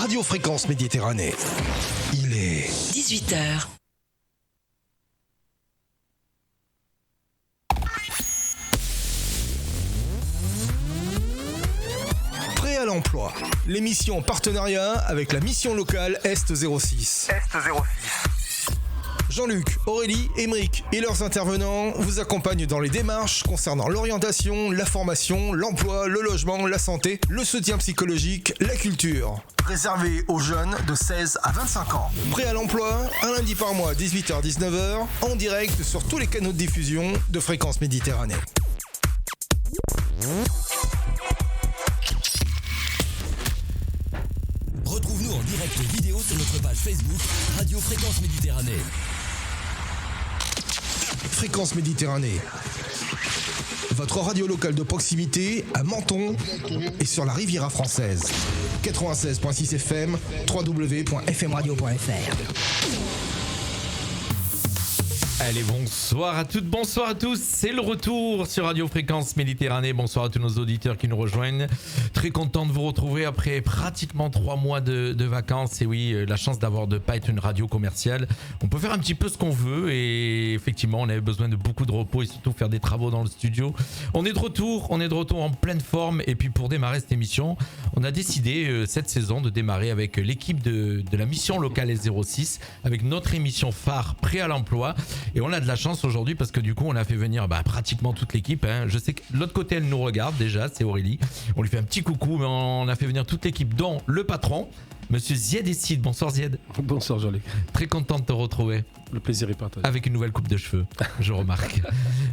Radio Fréquence Méditerranée. Il est 18h. Prêt à l'emploi. L'émission en partenariat avec la mission locale Est 06. Jean-Luc, Aurélie, Émeric et leurs intervenants vous accompagnent dans les démarches concernant l'orientation, la formation, l'emploi, le logement, la santé, le soutien psychologique, la culture. Réservé aux jeunes de 16 à 25 ans. Prêt à l'emploi, un lundi par mois, 18h-19h, en direct sur tous les canaux de diffusion de Fréquence Méditerranée. Retrouve-nous en direct vidéo sur notre page Facebook Radio Fréquence Méditerranée. Fréquence Méditerranée. Votre radio locale de proximité à Menton et sur la Riviera française. 96.6 FM, www.fmradio.fr. Allez, bonsoir à toutes, bonsoir à tous, c'est le retour sur Radio Fréquence Méditerranée. Bonsoir à tous nos auditeurs qui nous rejoignent. Très content de vous retrouver après pratiquement 3 mois de vacances. Et oui, la chance d'avoir de pas être une radio commerciale. On peut faire un petit peu ce qu'on veut et effectivement, on avait besoin de beaucoup de repos et surtout faire des travaux dans le studio. On est de retour en pleine forme. Et puis pour démarrer cette émission, on a décidé cette saison de démarrer avec l'équipe de la mission locale S06, avec notre émission phare Prêt à l'emploi. Et on a de la chance aujourd'hui parce que du coup on a fait venir pratiquement toute l'équipe. Je sais que de l'autre côté elle nous regarde déjà, c'est Aurélie. On lui fait un petit coucou, mais on a fait venir toute l'équipe dont le patron, Monsieur Zied Essid. Bonsoir Zied. Bonsoir Jean-Luc. Très content de te retrouver. Le plaisir est partagé. Avec une nouvelle coupe de cheveux, je remarque.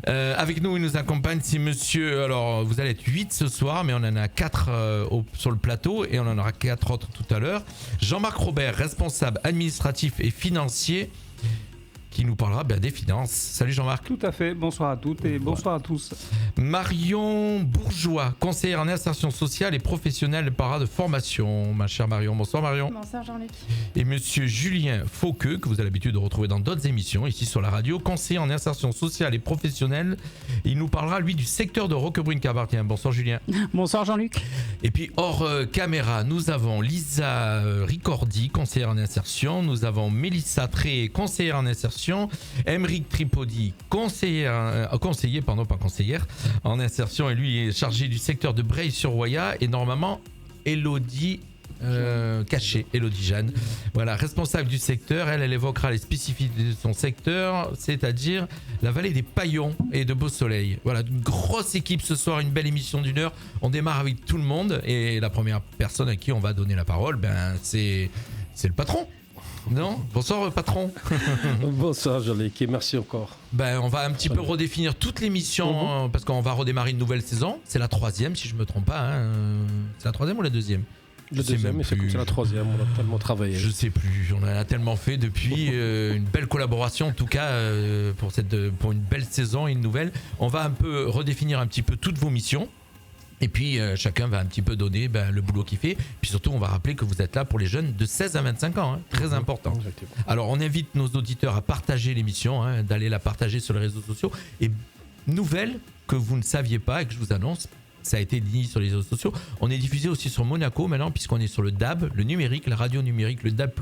Avec nous, il nous accompagne, c'est monsieur... Alors, vous allez être 8 ce soir, mais on en a 4 sur le plateau et on en aura 4 autres tout à l'heure. Jean-Marc Robert, responsable administratif et financier, qui nous parlera des finances. Salut Jean-Marc. Tout à fait, bonsoir à toutes et bonsoir à tous. Marion Bourgeois, conseillère en insertion sociale et professionnelle para de formation. Ma chère Marion, bonsoir Marion. Bonsoir Jean-Luc. Et monsieur Julien Fauqueux, que vous avez l'habitude de retrouver dans d'autres émissions ici sur la radio, conseiller en insertion sociale et professionnelle. Il nous parlera lui du secteur de Roquebrune-Cabartien. Bonsoir Julien. Bonsoir Jean-Luc. Et puis hors caméra, nous avons Lisa Ricordi, conseillère en insertion. Nous avons Mélissa Tré, conseillère en insertion. Émeric Tripodi, conseiller en insertion, et lui est chargé du secteur de Breil-sur-Roya. Et normalement, Elodie Elodie Jeanne, voilà, responsable du secteur. Elle évoquera les spécificités de son secteur, c'est-à-dire la vallée des Paillons et de Beau Soleil. Voilà, une grosse équipe ce soir, une belle émission d'1 heure. On démarre avec tout le monde et la première personne à qui on va donner la parole, c'est le patron. Non ? Bonsoir patron. Bonsoir Jean-Luc et merci encore. On va un petit peu redéfinir toute l'émission parce qu'on va redémarrer une nouvelle saison. C'est la 3e si je me trompe pas. C'est la 3e ou la 2e ? Le deuxième, mais c'est la 3e, on a tellement travaillé. Je sais plus, on en a tellement fait depuis. Une belle collaboration en tout cas pour une belle saison et une nouvelle. On va un peu redéfinir un petit peu toutes vos missions. Et puis chacun va un petit peu donner le boulot qu'il fait. Puis surtout on va rappeler que vous êtes là pour les jeunes de 16 à 25 ans, très important. Exactement. Alors on invite nos auditeurs à partager l'émission, d'aller la partager sur les réseaux sociaux. Et nouvelle que vous ne saviez pas et que je vous annonce, ça a été dit sur les réseaux sociaux, on est diffusé aussi sur Monaco maintenant puisqu'on est sur le DAB, le numérique, la radio numérique, le DAB+.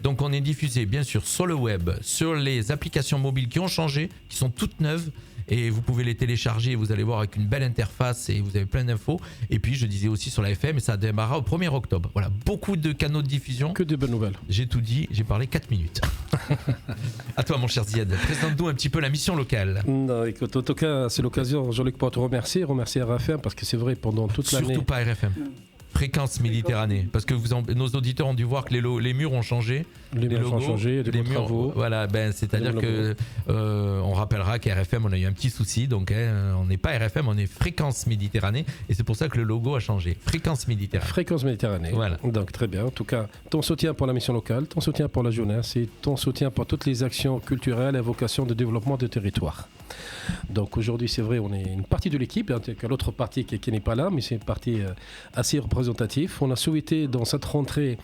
Donc on est diffusé bien sûr sur le web, sur les applications mobiles qui ont changé, qui sont toutes neuves. Et vous pouvez les télécharger, vous allez voir avec une belle interface et vous avez plein d'infos. Et puis je disais aussi sur la FM et ça démarrera au 1er octobre. Voilà, beaucoup de canaux de diffusion. Que de bonnes nouvelles. J'ai tout dit, j'ai parlé 4 minutes. À toi mon cher Zied, présente-nous un petit peu la mission locale. Non, écoute, en tout cas c'est l'occasion Jean-Luc pour te remercier RFM parce que c'est vrai pendant toute l'année. Surtout pas RFM. Fréquence Méditerranée, parce que nos auditeurs ont dû voir que les murs ont changé. Les murs ont changé, les travaux. Voilà, c'est-à-dire que on rappellera qu'à RFM on a eu un petit souci, donc on n'est pas RFM, on est Fréquence Méditerranée, et c'est pour ça que le logo a changé. Fréquence Méditerranée. Fréquence Méditerranée. Voilà. Donc très bien. En tout cas, ton soutien pour la mission locale, ton soutien pour la jeunesse et ton soutien pour toutes les actions culturelles et vocations de développement de territoire. Donc aujourd'hui, c'est vrai, on est une partie de l'équipe, que l'autre partie qui n'est pas là, mais c'est une partie assez représentative. On a souhaité dans cette rentrée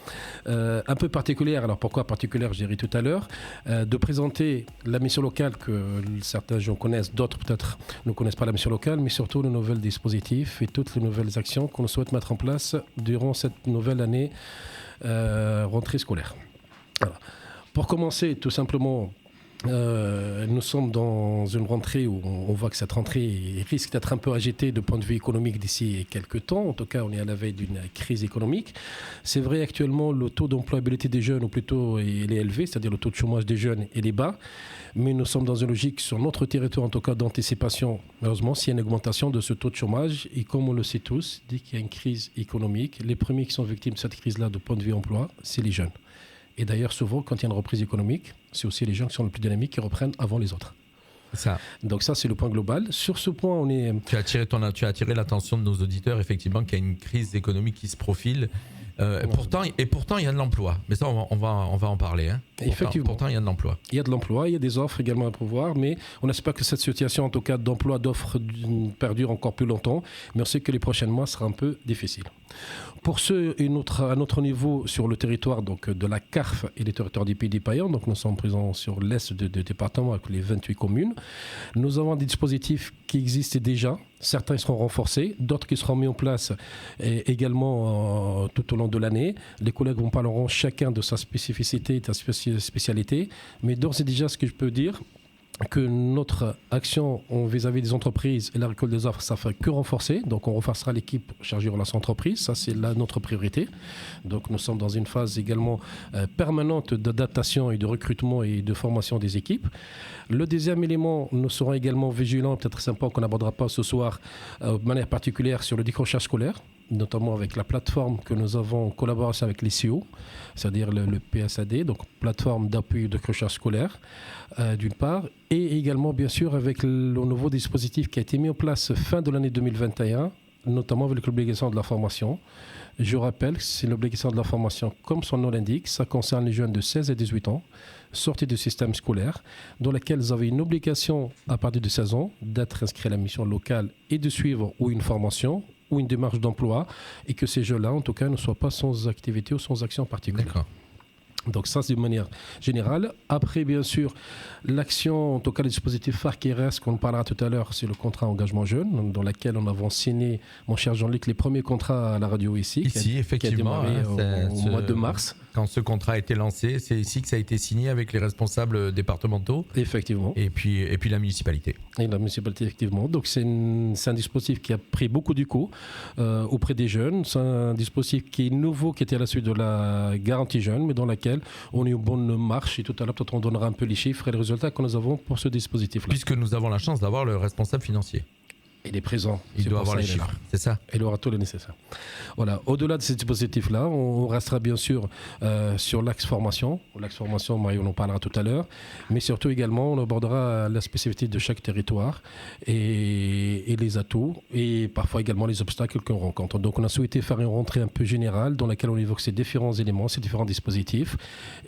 un peu particulière, alors pourquoi particulière, je dirais tout à l'heure, de présenter la mission locale que certains gens connaissent, d'autres peut-être ne connaissent pas la mission locale, mais surtout le nouvel dispositif et toutes les nouvelles actions qu'on souhaite mettre en place durant cette nouvelle année rentrée scolaire. Voilà. Pour commencer, tout simplement, nous sommes dans une rentrée où on voit que cette rentrée risque d'être un peu agitée de point de vue économique d'ici quelques temps. En tout cas, on est à la veille d'une crise économique. C'est vrai, actuellement, le taux d'employabilité des jeunes, ou plutôt il est élevé, c'est-à-dire le taux de chômage des jeunes, il est bas. Mais nous sommes dans une logique sur notre territoire, en tout cas d'anticipation. Malheureusement, s'il y a une augmentation de ce taux de chômage, et comme on le sait tous, dès qu'il y a une crise économique, les premiers qui sont victimes de cette crise-là, de point de vue emploi, c'est les jeunes. Et d'ailleurs, souvent, quand il y a une reprise économique, c'est aussi les gens qui sont les plus dynamiques qui reprennent avant les autres. Ça. Donc ça, c'est le point global. Sur ce point, on est... Tu as attiré l'attention de nos auditeurs, effectivement, qu'il y a une crise économique qui se profile. Pourtant, il y a de l'emploi. Mais ça, on va en parler. Hein. Pourtant, il y a de l'emploi. Il y a de l'emploi, il y a des offres également à pourvoir, mais on n'espère que cette situation, en tout cas d'emploi, d'offres, perdure encore plus longtemps. Mais on sait que les prochains mois sera un peu difficile. Pour ceux à notre niveau sur le territoire donc, de la CARF et les territoires des Pays des Paillants, donc nous sommes présents sur l'est du département avec les 28 communes, nous avons des dispositifs qui existent déjà. Certains seront renforcés, d'autres qui seront mis en place également tout au long de l'année. Les collègues vous parleront chacun de sa spécificité, de sa spécialité, mais d'ores et déjà ce que je peux dire, que notre action vis-à-vis des entreprises et la récolte des offres, ça ne fait que renforcer. Donc on renforcera l'équipe chargée de relations entreprises. Ça, c'est là notre priorité. Donc nous sommes dans une phase également permanente d'adaptation et de recrutement et de formation des équipes. Le deuxième élément, nous serons également vigilants, peut-être sympa qu'on n'abordera pas ce soir de manière particulière sur le décrochage scolaire, notamment avec la plateforme que nous avons en collaboration avec les CEO, c'est-à-dire le PSAD, donc plateforme d'appui de décrochage scolaire, d'une part, et également bien sûr avec le nouveau dispositif qui a été mis en place fin de l'année 2021, notamment avec l'obligation de la formation. Je rappelle que c'est l'obligation de la formation, comme son nom l'indique, ça concerne les jeunes de 16 et 18 ans, sortis du système scolaire, dans lesquels ils avaient une obligation à partir de 16 ans d'être inscrits à la mission locale et de suivre ou une formation ou une démarche d'emploi, et que ces jeunes-là, en tout cas, ne soient pas sans activité ou sans action particulière. D'accord. Donc ça, c'est de manière générale. Après, bien sûr, l'action, en tout cas le dispositif phare qui reste, qu'on parlera tout à l'heure, c'est le contrat engagement jeune, dans lequel on avons signé, mon cher Jean-Luc, les premiers contrats à la radio ici, effectivement, qui a démarré au mois de mars. Quand ce contrat a été lancé, c'est ici que ça a été signé avec les responsables départementaux. Effectivement. Et puis la municipalité. Et la municipalité, effectivement. Donc c'est un dispositif qui a pris beaucoup d'écho auprès des jeunes. C'est un dispositif qui est nouveau, qui était à la suite de la garantie jeune, mais dans laquelle on est une bonne marche. Et tout à l'heure, peut-être on donnera un peu les chiffres et les résultats que nous avons pour ce dispositif-là. Puisque nous avons la chance d'avoir le responsable financier. Il est présent. Il doit avoir les chiffres, c'est ça. Il aura tout le nécessaire. Voilà. Au-delà de ces dispositifs-là, on restera bien sûr sur l'axe formation. L'axe formation, Mario en parlera tout à l'heure. Mais surtout également, on abordera la spécificité de chaque territoire et les atouts et parfois également les obstacles qu'on rencontre. Donc on a souhaité faire une rentrée un peu générale dans laquelle on évoque ces différents éléments, ces différents dispositifs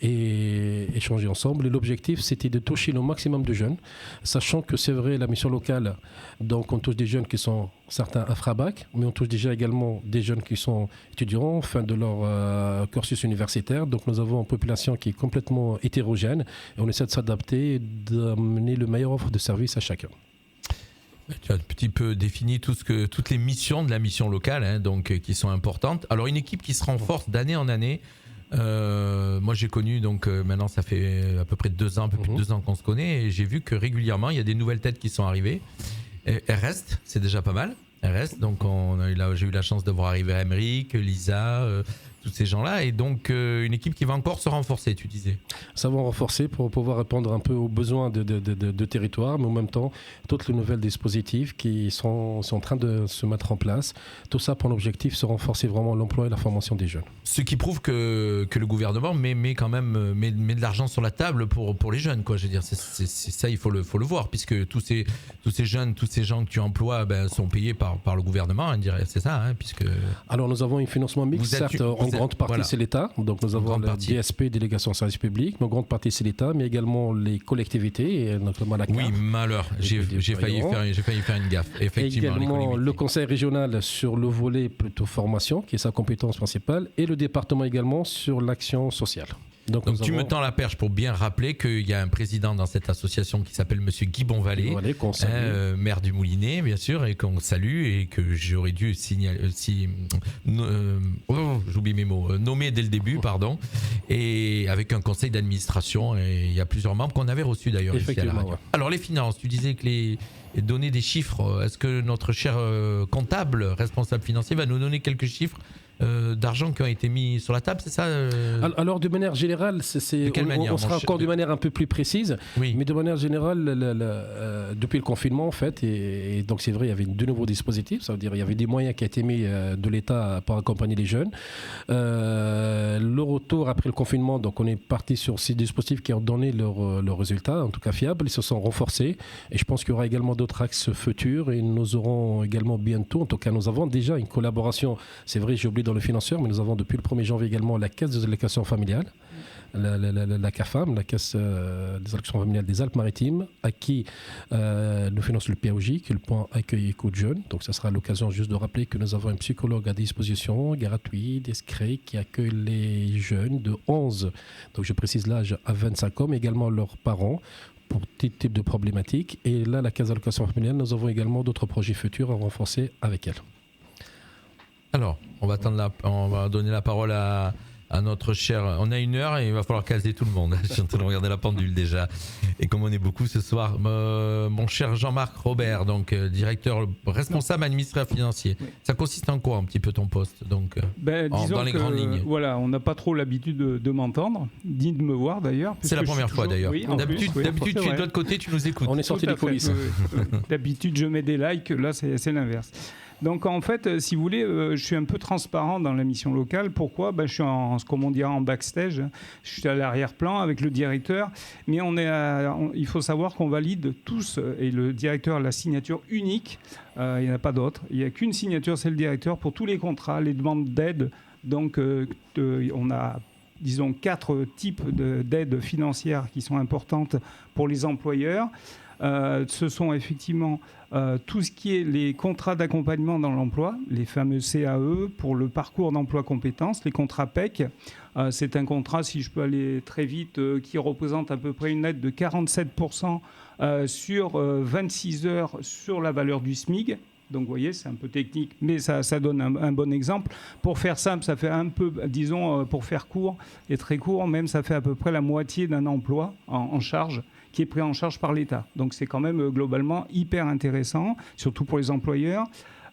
et échanger ensemble. Et l'objectif, c'était de toucher le maximum de jeunes, sachant que c'est vrai, la mission locale, donc on touche des jeunes qui sont certains infra-bac, mais on touche déjà également des jeunes qui sont étudiants, fin de leur cursus universitaire. Donc nous avons une population qui est complètement hétérogène et on essaie de s'adapter et d'amener le meilleur offre de service à chacun. Tu as un petit peu défini toutes les missions de la mission locale, hein, donc, qui sont importantes. Alors une équipe qui se renforce d'année en année. Moi j'ai connu, donc maintenant ça fait à peu près 2 ans, un peu plus de 2 ans qu'on se connaît, et j'ai vu que régulièrement il y a des nouvelles têtes qui sont arrivées. Elles restent, c'est déjà pas mal. Elles restent, donc j'ai eu la chance de voir arriver Aymeric, Lisa, tous ces gens-là, et donc une équipe qui va encore se renforcer, tu disais. Ça va renforcer pour pouvoir répondre un peu aux besoins de territoire, mais en même temps, toutes les nouvelles dispositifs qui sont en train de se mettre en place. Tout ça pour l'objectif, se renforcer vraiment l'emploi et la formation des jeunes. Ce qui prouve que le gouvernement met quand même met de l'argent sur la table pour les jeunes, quoi. Je veux dire, c'est ça, il faut le voir, puisque tous ces jeunes, tous ces gens que tu emploies, sont payés par le gouvernement, on dirait, c'est ça, hein, puisque. Alors nous avons un financement mixte, certes, en grande partie c'est l'État, donc nous avons la DSP, délégation de service public, mais en grande partie c'est l'État, mais également les collectivités, et notamment la CAF. Oui, malheur, j'ai failli faire une gaffe, effectivement. Également le conseil régional sur le volet plutôt formation, qui est sa compétence principale, et le département également sur l'action sociale. Donc tu me tends la perche pour bien rappeler qu'il y a un président dans cette association qui s'appelle Monsieur Guy Bonvalet, maire du Moulinet bien sûr, et qu'on salue et que j'aurais dû signaler, j'oublie mes mots, nommer dès le début, pardon, et avec un conseil d'administration, et il y a plusieurs membres qu'on avait reçus d'ailleurs ici à la radio. Ouais. Alors les finances, tu disais que donner des chiffres, est-ce que notre cher comptable, responsable financier va nous donner quelques chiffres d'argent qui ont été mis sur la table, c'est ça Alors de manière générale, on sera encore de manière un peu plus précise, oui. Mais de manière générale, depuis le confinement en fait, et donc c'est vrai, il y avait de nouveaux dispositifs, ça veut dire il y avait des moyens qui ont été mis de l'État pour accompagner les jeunes. Le retour après le confinement, donc on est parti sur ces dispositifs qui ont donné leurs résultats, en tout cas fiables, ils se sont renforcés, et je pense qu'il y aura également d'autres axes futurs, et nous aurons également bientôt, en tout cas nous avons déjà une collaboration, c'est vrai, j'ai oublié dans le financeur, mais nous avons depuis le 1er janvier également la Caisse des allocations familiales, la CAFAM, la Caisse des allocations familiales des Alpes-Maritimes, à qui nous finance le PAOJ, qui est le point accueil éco de jeunes. Donc ça sera l'occasion juste de rappeler que nous avons un psychologue à disposition, gratuit, discret, qui accueille les jeunes de 11, donc je précise l'âge, à 25 ans, mais également leurs parents, pour tout type de problématiques. Et là, la Caisse des allocations familiales, nous avons également d'autres projets futurs à renforcer avec elle. Alors, on va donner la parole à notre cher... On a 1 heure et il va falloir caser tout le monde. Je suis en train de regarder la pendule déjà. Et comme on est beaucoup ce soir, mon cher Jean-Marc Robert, donc directeur responsable administrateur financier. Oui. Ça consiste en quoi un petit peu ton poste donc, dans les grandes lignes? Voilà, on n'a pas trop l'habitude de m'entendre, ni de me voir d'ailleurs. C'est la première fois d'ailleurs. Oui, d'habitude, tu es de l'autre côté, tu nous écoutes. On est sorti des coulisses. D'habitude, je mets des likes, là c'est l'inverse. Donc en fait, si vous voulez, je suis un peu transparent dans la mission locale. Pourquoi ? Je suis en backstage, je suis à l'arrière-plan avec le directeur, mais il faut savoir qu'on valide tous, et le directeur a la signature unique, il n'y en a pas d'autre, il n'y a qu'une signature, c'est le directeur, pour tous les contrats, les demandes d'aide. Donc on a, disons, 4 types d'aides financières qui sont importantes pour les employeurs. Ce sont effectivement tout ce qui est les contrats d'accompagnement dans l'emploi, les fameux CAE pour le parcours d'emploi compétences, les contrats PEC. C'est un contrat, si je peux aller très vite, qui représente à peu près une aide de 47% sur 26 heures sur la valeur du SMIC. Donc vous voyez, c'est un peu technique, mais ça donne un bon exemple. Pour faire simple, ça fait un peu, disons, pour faire court et très court, même ça fait à peu près la moitié d'un emploi en charge, qui est pris en charge par l'État. Donc c'est quand même globalement hyper intéressant, surtout pour les employeurs.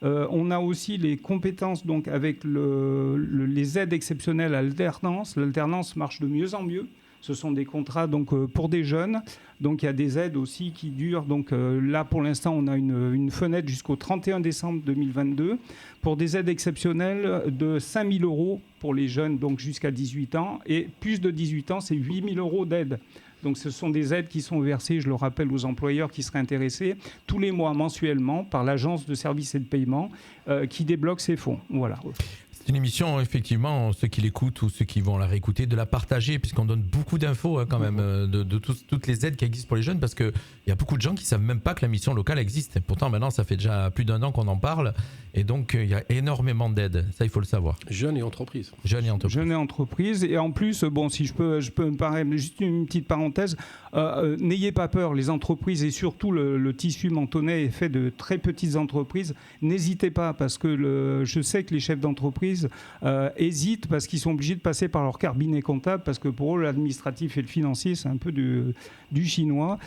On a aussi les compétences donc, avec les aides exceptionnelles à l'alternance. L'alternance marche de mieux en mieux. Ce sont des contrats donc, pour des jeunes. Donc il y a des aides aussi qui durent. Donc là, pour l'instant, on a une fenêtre jusqu'au 31 décembre 2022 pour des aides exceptionnelles de 5 000 € pour les jeunes donc jusqu'à 18 ans. Et plus de 18 ans, c'est 8 000 € d'aide. Donc ce sont des aides qui sont versées, je le rappelle, aux employeurs qui seraient intéressés, tous les mois mensuellement par l'Agence de services et de paiement qui débloque ces fonds. Voilà. C'est une émission, effectivement, ceux qui l'écoutent ou ceux qui vont la réécouter, de la partager, puisqu'on donne beaucoup d'infos quand même, de toutes les aides qui existent pour les jeunes, parce qu'il y a beaucoup de gens qui ne savent même pas que la mission locale existe. Et pourtant, maintenant, ça fait déjà plus d'1 an qu'on en parle, et donc il y a énormément d'aides. Ça, il faut le savoir. Jeunes et entreprises. Jeunes et entreprises. Et en plus, bon, si je peux me permettre juste une petite parenthèse, n'ayez pas peur, les entreprises, et surtout le tissu mentonais est fait de très petites entreprises. N'hésitez pas, parce que je sais que les chefs d'entreprise hésitent parce qu'ils sont obligés de passer par leur cabinet comptable, parce que pour eux, l'administratif et le financier, c'est un peu du chinois.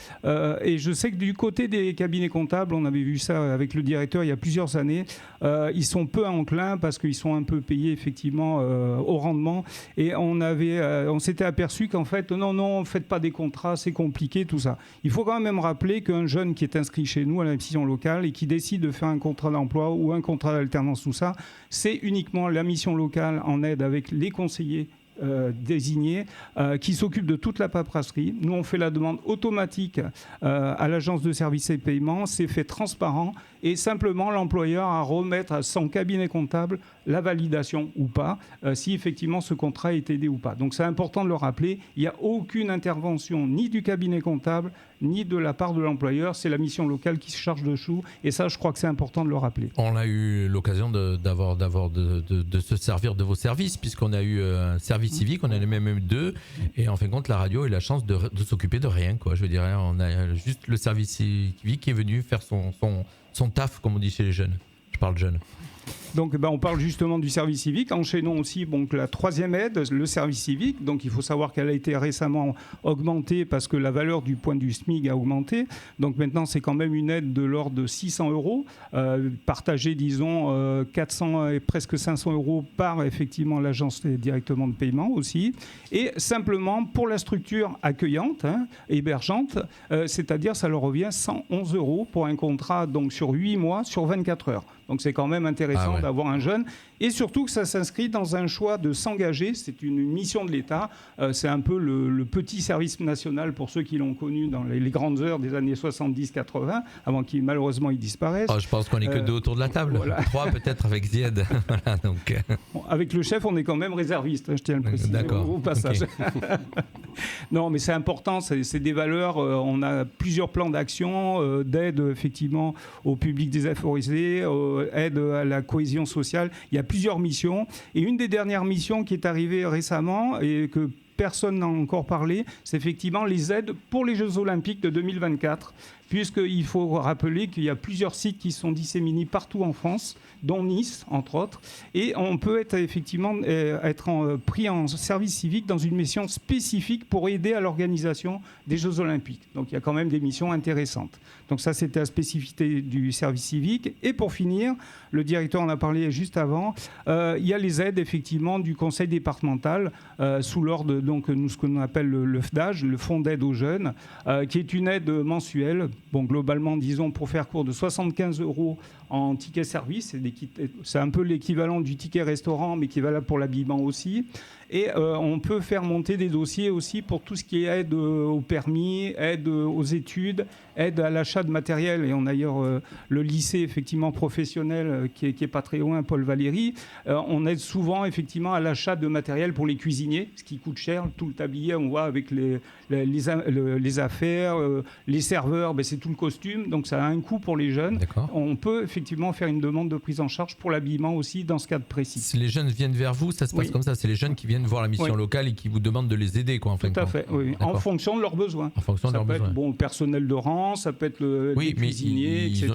Et je sais que du côté des cabinets comptables, on avait vu ça avec le directeur il y a plusieurs années, ils sont peu enclins parce qu'ils sont un peu payés effectivement au rendement. Et on s'était aperçu qu'en fait, non, faites pas des contrats, c'est compliqué, tout ça. Il faut quand même rappeler qu'un jeune qui est inscrit chez nous à la mission locale et qui décide de faire un contrat d'emploi ou un contrat d'alternance, tout ça, c'est uniquement la mission locale en aide avec les conseillers désignés qui s'occupent de toute la paperasserie. Nous, on fait la demande automatique à l'agence de services et paiements. C'est fait transparent et simplement l'employeur à remettre à son cabinet comptable la validation ou pas, si effectivement ce contrat est aidé ou pas. Donc c'est important de le rappeler. Il n'y a aucune intervention ni du cabinet comptable ni de la part de l'employeur. C'est la mission locale qui se charge de tout. Et ça, je crois que c'est important de le rappeler. On a eu l'occasion de se servir de vos services, puisqu'on a eu un service civique, on en a même eu 2, et en fin de compte, la radio a eu la chance de s'occuper de rien, quoi. Je veux dire, on a juste le service civique qui est venu faire son taf, comme on dit chez les jeunes. Je parle jeunes. Donc on parle justement du service civique. Enchaînons aussi donc, la troisième aide, le service civique. Donc il faut savoir qu'elle a été récemment augmentée parce que la valeur du point du SMIC a augmenté. Donc maintenant c'est quand même une aide de l'ordre de 600 €, partagée disons 400 et presque 500 € par effectivement l'agence directement de paiement aussi. Et simplement pour la structure accueillante, hébergeante, c'est-à-dire ça leur revient 111 € pour un contrat donc sur 8 mois, sur 24 heures. Donc c'est quand même intéressant d'avoir un jeune. Et surtout que ça s'inscrit dans un choix de s'engager. C'est une mission de l'État. C'est un peu le petit service national pour ceux qui l'ont connu dans les grandes heures des années 70-80, avant qu'il malheureusement il disparaisse. Je pense qu'on n'est que 2 autour de la table. Voilà. 3 peut-être avec Zied. Voilà, donc. Bon, avec le chef, on est quand même réserviste, je tiens à le préciser. D'accord. Au passage. Okay. Non, mais c'est important. C'est des valeurs. On a plusieurs plans d'action, d'aide effectivement au public défavorisé, aide à la cohésion sociale. Il y a plusieurs missions. Et une des dernières missions qui est arrivée récemment et que personne n'a encore parlé, c'est effectivement les aides pour les Jeux Olympiques de 2024. Puisqu'il faut rappeler qu'il y a plusieurs sites qui sont disséminés partout en France, dont Nice, entre autres. Et on peut être effectivement pris en service civique dans une mission spécifique pour aider à l'organisation des Jeux Olympiques. Donc il y a quand même des missions intéressantes. Donc ça, c'était la spécificité du service civique. Et pour finir, le directeur en a parlé juste avant, il y a les aides effectivement du conseil départemental sous l'ordre donc ce qu'on appelle le FDAJ, le Fonds d'aide aux jeunes, qui est une aide mensuelle. Bon, globalement, disons, pour faire court, de 75 € en ticket service. C'est un peu l'équivalent du ticket restaurant, mais qui est valable pour l'habillement aussi. Et on peut faire monter des dossiers aussi pour tout ce qui est aide au permis, aide aux études, aide à l'achat de matériel. Et on a d'ailleurs le lycée effectivement professionnel qui est pas très loin, Paul Valéry. On aide souvent effectivement à l'achat de matériel pour les cuisiniers, ce qui coûte cher. Tout le tablier, on voit avec les affaires, les serveurs, c'est tout le costume. Donc ça a un coût pour les jeunes. D'accord. On peut effectivement faire une demande de prise en charge pour l'habillement aussi dans ce cadre précis. Si les jeunes viennent vers vous, ça se passe comme ça. C'est les jeunes qui viennent voir la mission locale et qui vous demandent de les aider, quoi, en fin de compte. Tout à fait, oui. En fonction de leurs besoins. En fonction de leurs besoins. Ça peut être le personnel de rang, ça peut être les cuisiniers, etc.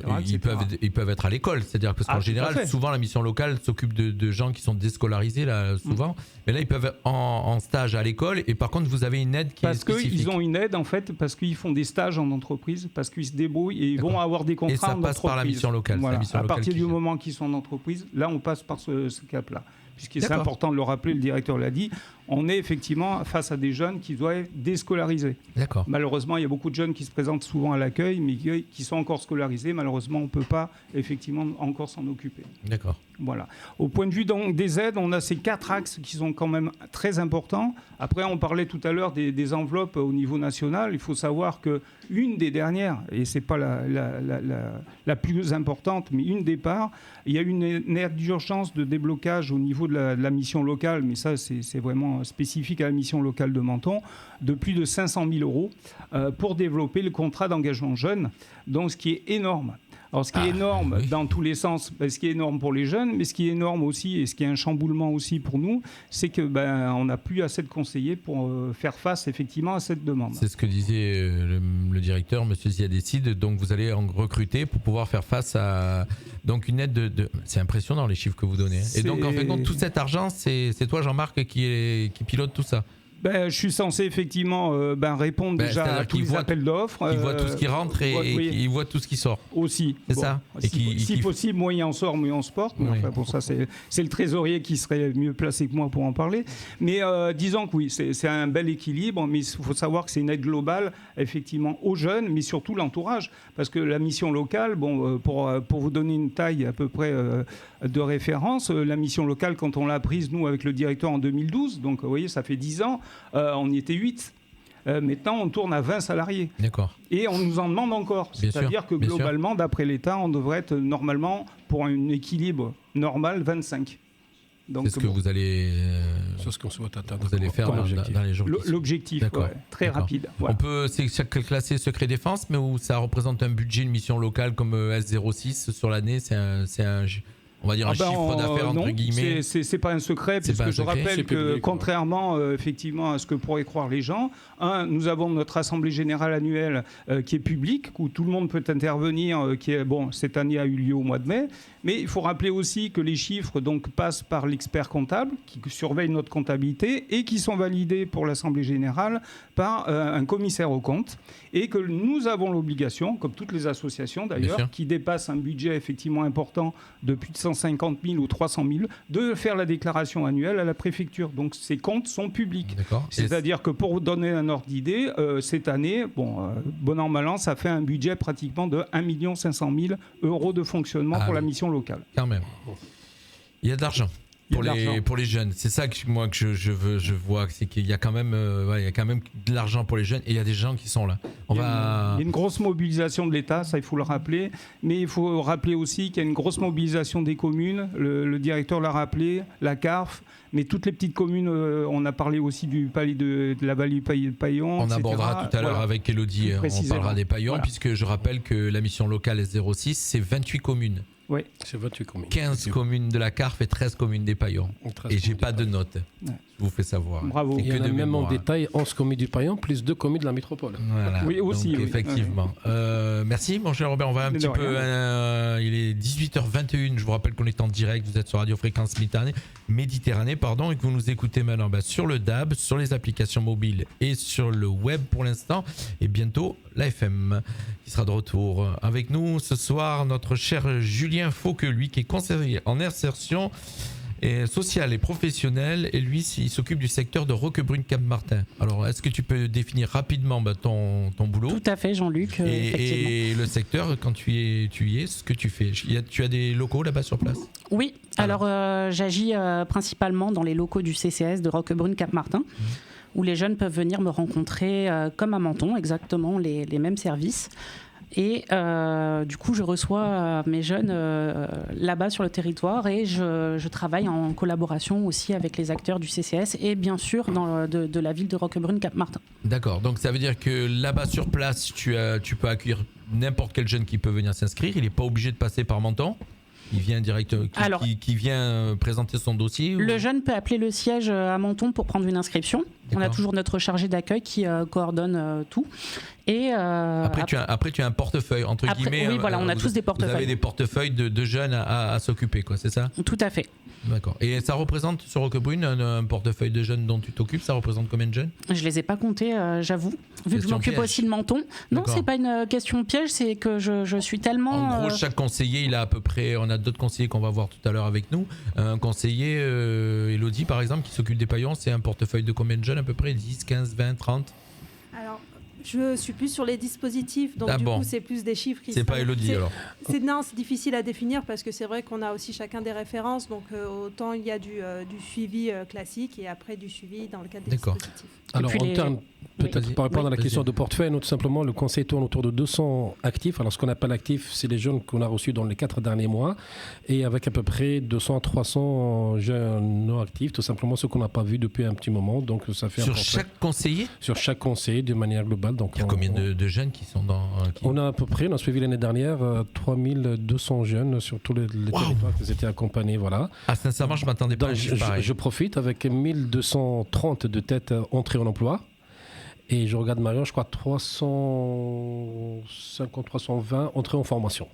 Ils peuvent être à l'école, c'est-à-dire parce qu'en général, souvent la mission locale s'occupe de gens qui sont déscolarisés, là, souvent. Mais là, ils peuvent être en stage à l'école et par contre, vous avez une aide qui est spécifique. Parce qu'ils ont une aide, en fait, parce qu'ils font des stages en entreprise, parce qu'ils se débrouillent et ils vont avoir des contrats en entreprise. Et ça passe par la mission locale. Voilà. À partir du moment qu'ils sont en entreprise, là, on passe par ce cap-là. Puisque c'est important de le rappeler, le directeur l'a dit, on est effectivement face à des jeunes qui doivent être déscolarisés. D'accord. Malheureusement, il y a beaucoup de jeunes qui se présentent souvent à l'accueil, mais qui sont encore scolarisés. Malheureusement, on ne peut pas effectivement encore s'en occuper. D'accord. Voilà. Au point de vue donc, des aides, on a ces 4 axes qui sont quand même très importants. Après, on parlait tout à l'heure des enveloppes au niveau national. Il faut savoir qu'une des dernières, et ce n'est pas la plus importante, mais une des parts, il y a une aide d'urgence de déblocage au niveau de la mission locale, mais ça, c'est vraiment spécifique à la mission locale de Menton, de plus de 500 000 € pour développer le contrat d'engagement jeune, donc ce qui est énorme. Alors, ce qui est énorme dans tous les sens, ce qui est énorme pour les jeunes, mais ce qui est énorme aussi, et ce qui est un chamboulement aussi pour nous, c'est que on n'a plus assez de conseillers pour faire face effectivement à cette demande. C'est ce que disait le directeur, M. Ziadécide. Donc, vous allez en recruter pour pouvoir faire face à donc une aide de... C'est impressionnant les chiffres que vous donnez. Et donc, en fait, tout cet argent, c'est toi, Jean-Marc, qui pilote tout ça. Je suis censé effectivement répondre déjà à tous les appels d'offres. Il voit tout ce qui rentre et il voit tout ce qui sort. Aussi. C'est ça. Si possible, moins il en sort, moins on se porte. Mais enfin, pour ça, c'est le trésorier qui serait mieux placé que moi pour en parler. Mais disons que oui, c'est un bel équilibre. Mais il faut savoir que c'est une aide globale, effectivement, aux jeunes, mais surtout l'entourage. Parce que la mission locale, pour vous donner une taille à peu près de référence, la mission locale, quand on l'a prise, nous, avec le directeur en 2012, donc vous voyez, ça fait 10 ans, on y était 8. Maintenant, on tourne à 20 salariés. D'accord. Et on nous en demande encore. C'est-à-dire que globalement, d'après l'État, on devrait être normalement, pour un équilibre normal, 25. Donc, c'est ce que vous allez, C'est ce qu'on souhaite atteindre. vous allez faire comme dans objectif. les jours qui suivent. l'objectif, D'accord. ouais, très D'accord. rapide. Voilà. On peut, c'est classé secret défense, mais où ça représente un budget, une mission locale comme S06 sur l'année, c'est un on va dire un chiffre d'affaires entre non, guillemets. c'est pas un secret, C'est puisque pas un je secret, rappelle c'est que public, contrairement effectivement à ce que pourraient croire les gens, nous avons notre assemblée générale annuelle qui est publique, où tout le monde peut intervenir, cette année a eu lieu au mois de mai, mais il faut rappeler aussi que les chiffres donc passent par l'expert comptable qui surveille notre comptabilité et qui sont validés pour l'assemblée générale par un commissaire aux comptes, et que nous avons l'obligation, comme toutes les associations Bien d'ailleurs, sûr. qui dépassent un budget effectivement important de plus de 150 000 ou 300 000, de faire la déclaration annuelle à la préfecture. Donc ces comptes sont publics. D'accord. C'est-à-dire que pour vous donner un ordre d'idée, cette année, bon an, mal an, ça fait un budget pratiquement de 1 500 000 € de fonctionnement Ah pour la oui. mission locale. Quand même. Il y a de l'argent. Il y a de l'argent. Pour les jeunes, c'est ça que je vois, c'est qu'il y a quand même, il y a quand même de l'argent pour les jeunes et il y a des gens qui sont là. Il y a une grosse mobilisation de l'État, ça il faut le rappeler, mais il faut rappeler aussi qu'il y a une grosse mobilisation des communes, le directeur l'a rappelé, la CARF, mais toutes les petites communes, on a parlé aussi du palais de la vallée de Paillon, On etc. abordera tout à l'heure Voilà. avec Elodie, Plus on précisément. parlera des paillons, Voilà. puisque je rappelle que la mission locale S06, c'est 28 communes. Oui. C'est 28 communes. 15 communes de la CARF et 13 communes des paillons. Et j'ai pas de notes. Ouais. Je vous fais savoir. Bravo. C'est Il y que en a de même en mémoire. détail 11 communes du Paillon plus 2 communes de la métropole. Voilà. Oui, aussi, Donc, oui. effectivement. Merci, mon cher Robert. On va un De petit rien. peu. Il est 18h21. Je vous rappelle qu'on est en direct. Vous êtes sur Radio Fréquence Méditerranée, et que vous nous écoutez maintenant sur le DAB, sur les applications mobiles et sur le web pour l'instant. Et bientôt, l'AFM qui sera de retour avec nous ce soir. Notre cher Julien Fauque, lui, qui est conseiller en insertion sociale et professionnelle, et lui, il s'occupe du secteur de Roquebrune-Cap-Martin. Alors, est-ce que tu peux définir rapidement ton boulot Tout à fait, Jean-Luc, effectivement. et le secteur, quand tu y es, ce que tu fais? Tu as des locaux là-bas sur place? Oui, alors j'agis principalement dans les locaux du CCS de Roquebrune-Cap-Martin, où les jeunes peuvent venir me rencontrer comme à Menton, exactement les mêmes services. Et du coup, je reçois mes jeunes là-bas sur le territoire, et je travaille en collaboration aussi avec les acteurs du CCS et bien sûr de la ville de Roquebrune-Cap-Martin. D'accord, donc ça veut dire que là-bas sur place, tu peux accueillir n'importe quel jeune qui peut venir s'inscrire. Il n'est pas obligé de passer par Menton. Il vient directement, qui vient présenter son dossier. Le jeune peut appeler le siège à Menton pour prendre une inscription. On a toujours notre chargé d'accueil qui coordonne tout. Et après, tu as un portefeuille, entre guillemets. Oui, voilà, on a tous des portefeuilles. Vous avez des portefeuilles de jeunes à s'occuper, quoi, c'est ça? Tout à fait. D'accord. Et ça représente sur Roquebrune un portefeuille de jeunes dont tu t'occupes, ça représente combien de jeunes? Je les ai pas comptés, j'avoue. Vu que je m'occupe aussi de Menton. Non, c'est pas une question piège, c'est que je suis tellement. En gros, chaque conseiller, il a à peu près. On a d'autres conseillers qu'on va voir tout à l'heure avec nous. Un conseiller, Elodie par exemple, qui s'occupe des paillons, c'est un portefeuille de combien de jeunes à peu près? 10, 15, 20, 30? Alors, je suis plus sur les dispositifs, donc coup, c'est plus des chiffres qui... C'est pas Elodie alors? Non, c'est difficile à définir parce que c'est vrai qu'on a aussi chacun des références, donc autant il y a du suivi classique et après du suivi dans le cadre des dispositifs. Alors, en termes, peut-être pour répondre à la question de portefeuille, nous, tout simplement, le conseil tourne autour de 200 actifs. Alors, ce qu'on appelle actifs, c'est les jeunes qu'on a reçus dans les 4 derniers mois, et avec à peu près 200 à 300 jeunes non actifs, tout simplement ceux qu'on n'a pas vus depuis un petit moment. Donc, ça fait sur chaque conseiller? Sur chaque conseiller, de manière globale. Donc, il y a combien de jeunes qui sont dans... On a à peu près, on a suivi l'année dernière 3200 jeunes sur tous les territoires qui étaient accompagnés. Voilà. Ah, sincèrement, je ne m'attendais pas à je profite avec 1230 de têtes entrées en emploi. Et je regarde Marion, je crois 350, 320 entrées en formation.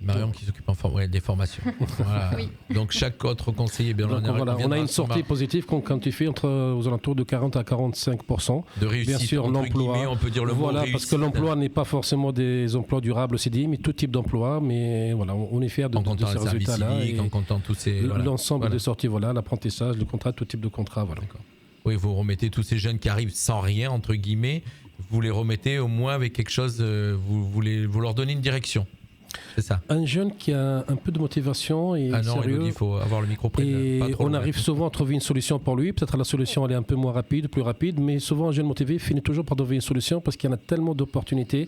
Marion qui s'occupe des formations. Voilà. Oui. Donc chaque autre conseiller, on a une sortie positive qu'on quantifie aux alentours de 40 à 45% de réussite. Bien sûr, l'emploi. On peut dire le mot réussite. Parce que l'emploi n'est pas forcément des emplois durables CDI, mais tout type d'emploi. Mais voilà, on est fiers de ces résultats-là. En comptant tous ces l'ensemble des sorties, l'apprentissage, le contrat, tout type de contrat, voilà. D'accord. Oui, vous remettez tous ces jeunes qui arrivent sans rien entre guillemets. Vous les remettez au moins avec quelque chose. Vous leur donnez une direction. C'est ça. Un jeune qui a un peu de motivation et sérieux. Il faut avoir le micro près. Et pas trop on loin. arrive souvent à trouver une solution pour lui. Peut-être la solution elle est un peu moins rapide, plus rapide, mais souvent un jeune motivé finit toujours par trouver une solution parce qu'il y en a tellement d'opportunités.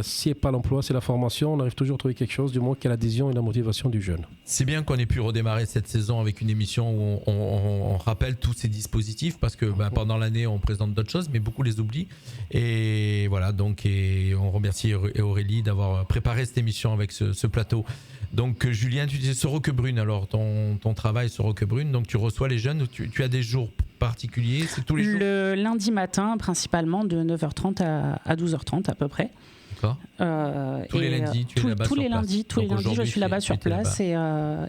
Si pas l'emploi, c'est la formation, on arrive toujours à trouver quelque chose, du moins qu'il y a l'adhésion et la motivation du jeune. C'est bien qu'on ait pu redémarrer cette saison avec une émission où on rappelle tous ces dispositifs parce que pendant l'année on présente d'autres choses, mais beaucoup les oublient. Et voilà, donc on remercie Aurélie d'avoir préparé cette émission avec ce plateau. Donc Julien, tu disais sur Roquebrune, alors ton travail sur Roquebrune, donc tu reçois les jeunes, tu as des jours particuliers, c'est tous les jours? Le lundi matin, principalement de 9h30 à 12h30 à peu près. D'accord. Tous les lundis, tu es là-bas sur place. Tous les lundis, je suis là-bas sur place et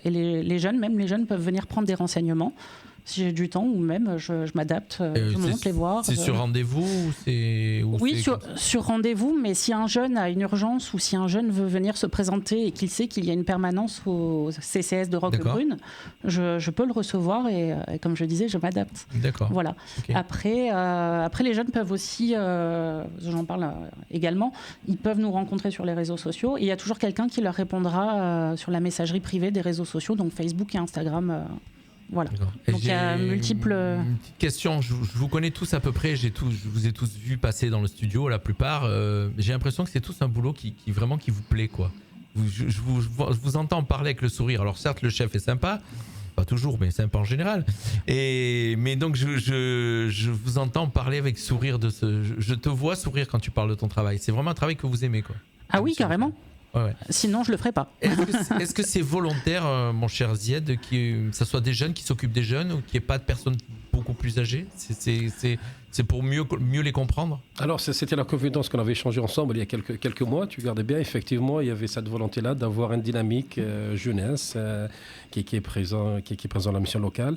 les jeunes peuvent venir prendre des renseignements. Si j'ai du temps ou même je m'adapte, je monte les voir. C'est sur rendez-vous ou c'est Oui, sur rendez-vous, mais si un jeune a une urgence ou si un jeune veut venir se présenter et qu'il sait qu'il y a une permanence au CCS de Roquebrune, je peux le recevoir et comme je disais, je m'adapte. D'accord. Voilà. Okay. Après, les jeunes peuvent aussi, j'en parle également, ils peuvent nous rencontrer sur les réseaux sociaux et il y a toujours quelqu'un qui leur répondra sur la messagerie privée des réseaux sociaux, donc Facebook et Instagram. Voilà. Donc il y a multiples. Une petite question, je vous connais tous à peu près, je vous ai tous vu passer dans le studio, la plupart. J'ai l'impression que c'est tous un boulot qui vraiment qui vous plaît, quoi. Je vous entends parler avec le sourire. Alors certes, le chef est sympa, pas toujours, mais sympa en général. Mais donc je vous entends parler avec sourire je te vois sourire quand tu parles de ton travail. C'est vraiment un travail que vous aimez, quoi. Ah oui, carrément. Ouais. Sinon, je le ferais pas. Est-ce que c'est volontaire, mon cher Zied, que ce soit des jeunes qui s'occupent des jeunes ou qu'il n'y ait pas de personnes beaucoup plus âgées? C'est pour mieux les comprendre? Alors, c'était la confidence qu'on avait échangée ensemble il y a quelques mois. Tu regardais bien, effectivement, il y avait cette volonté-là d'avoir une dynamique jeunesse qui est présent dans la mission locale.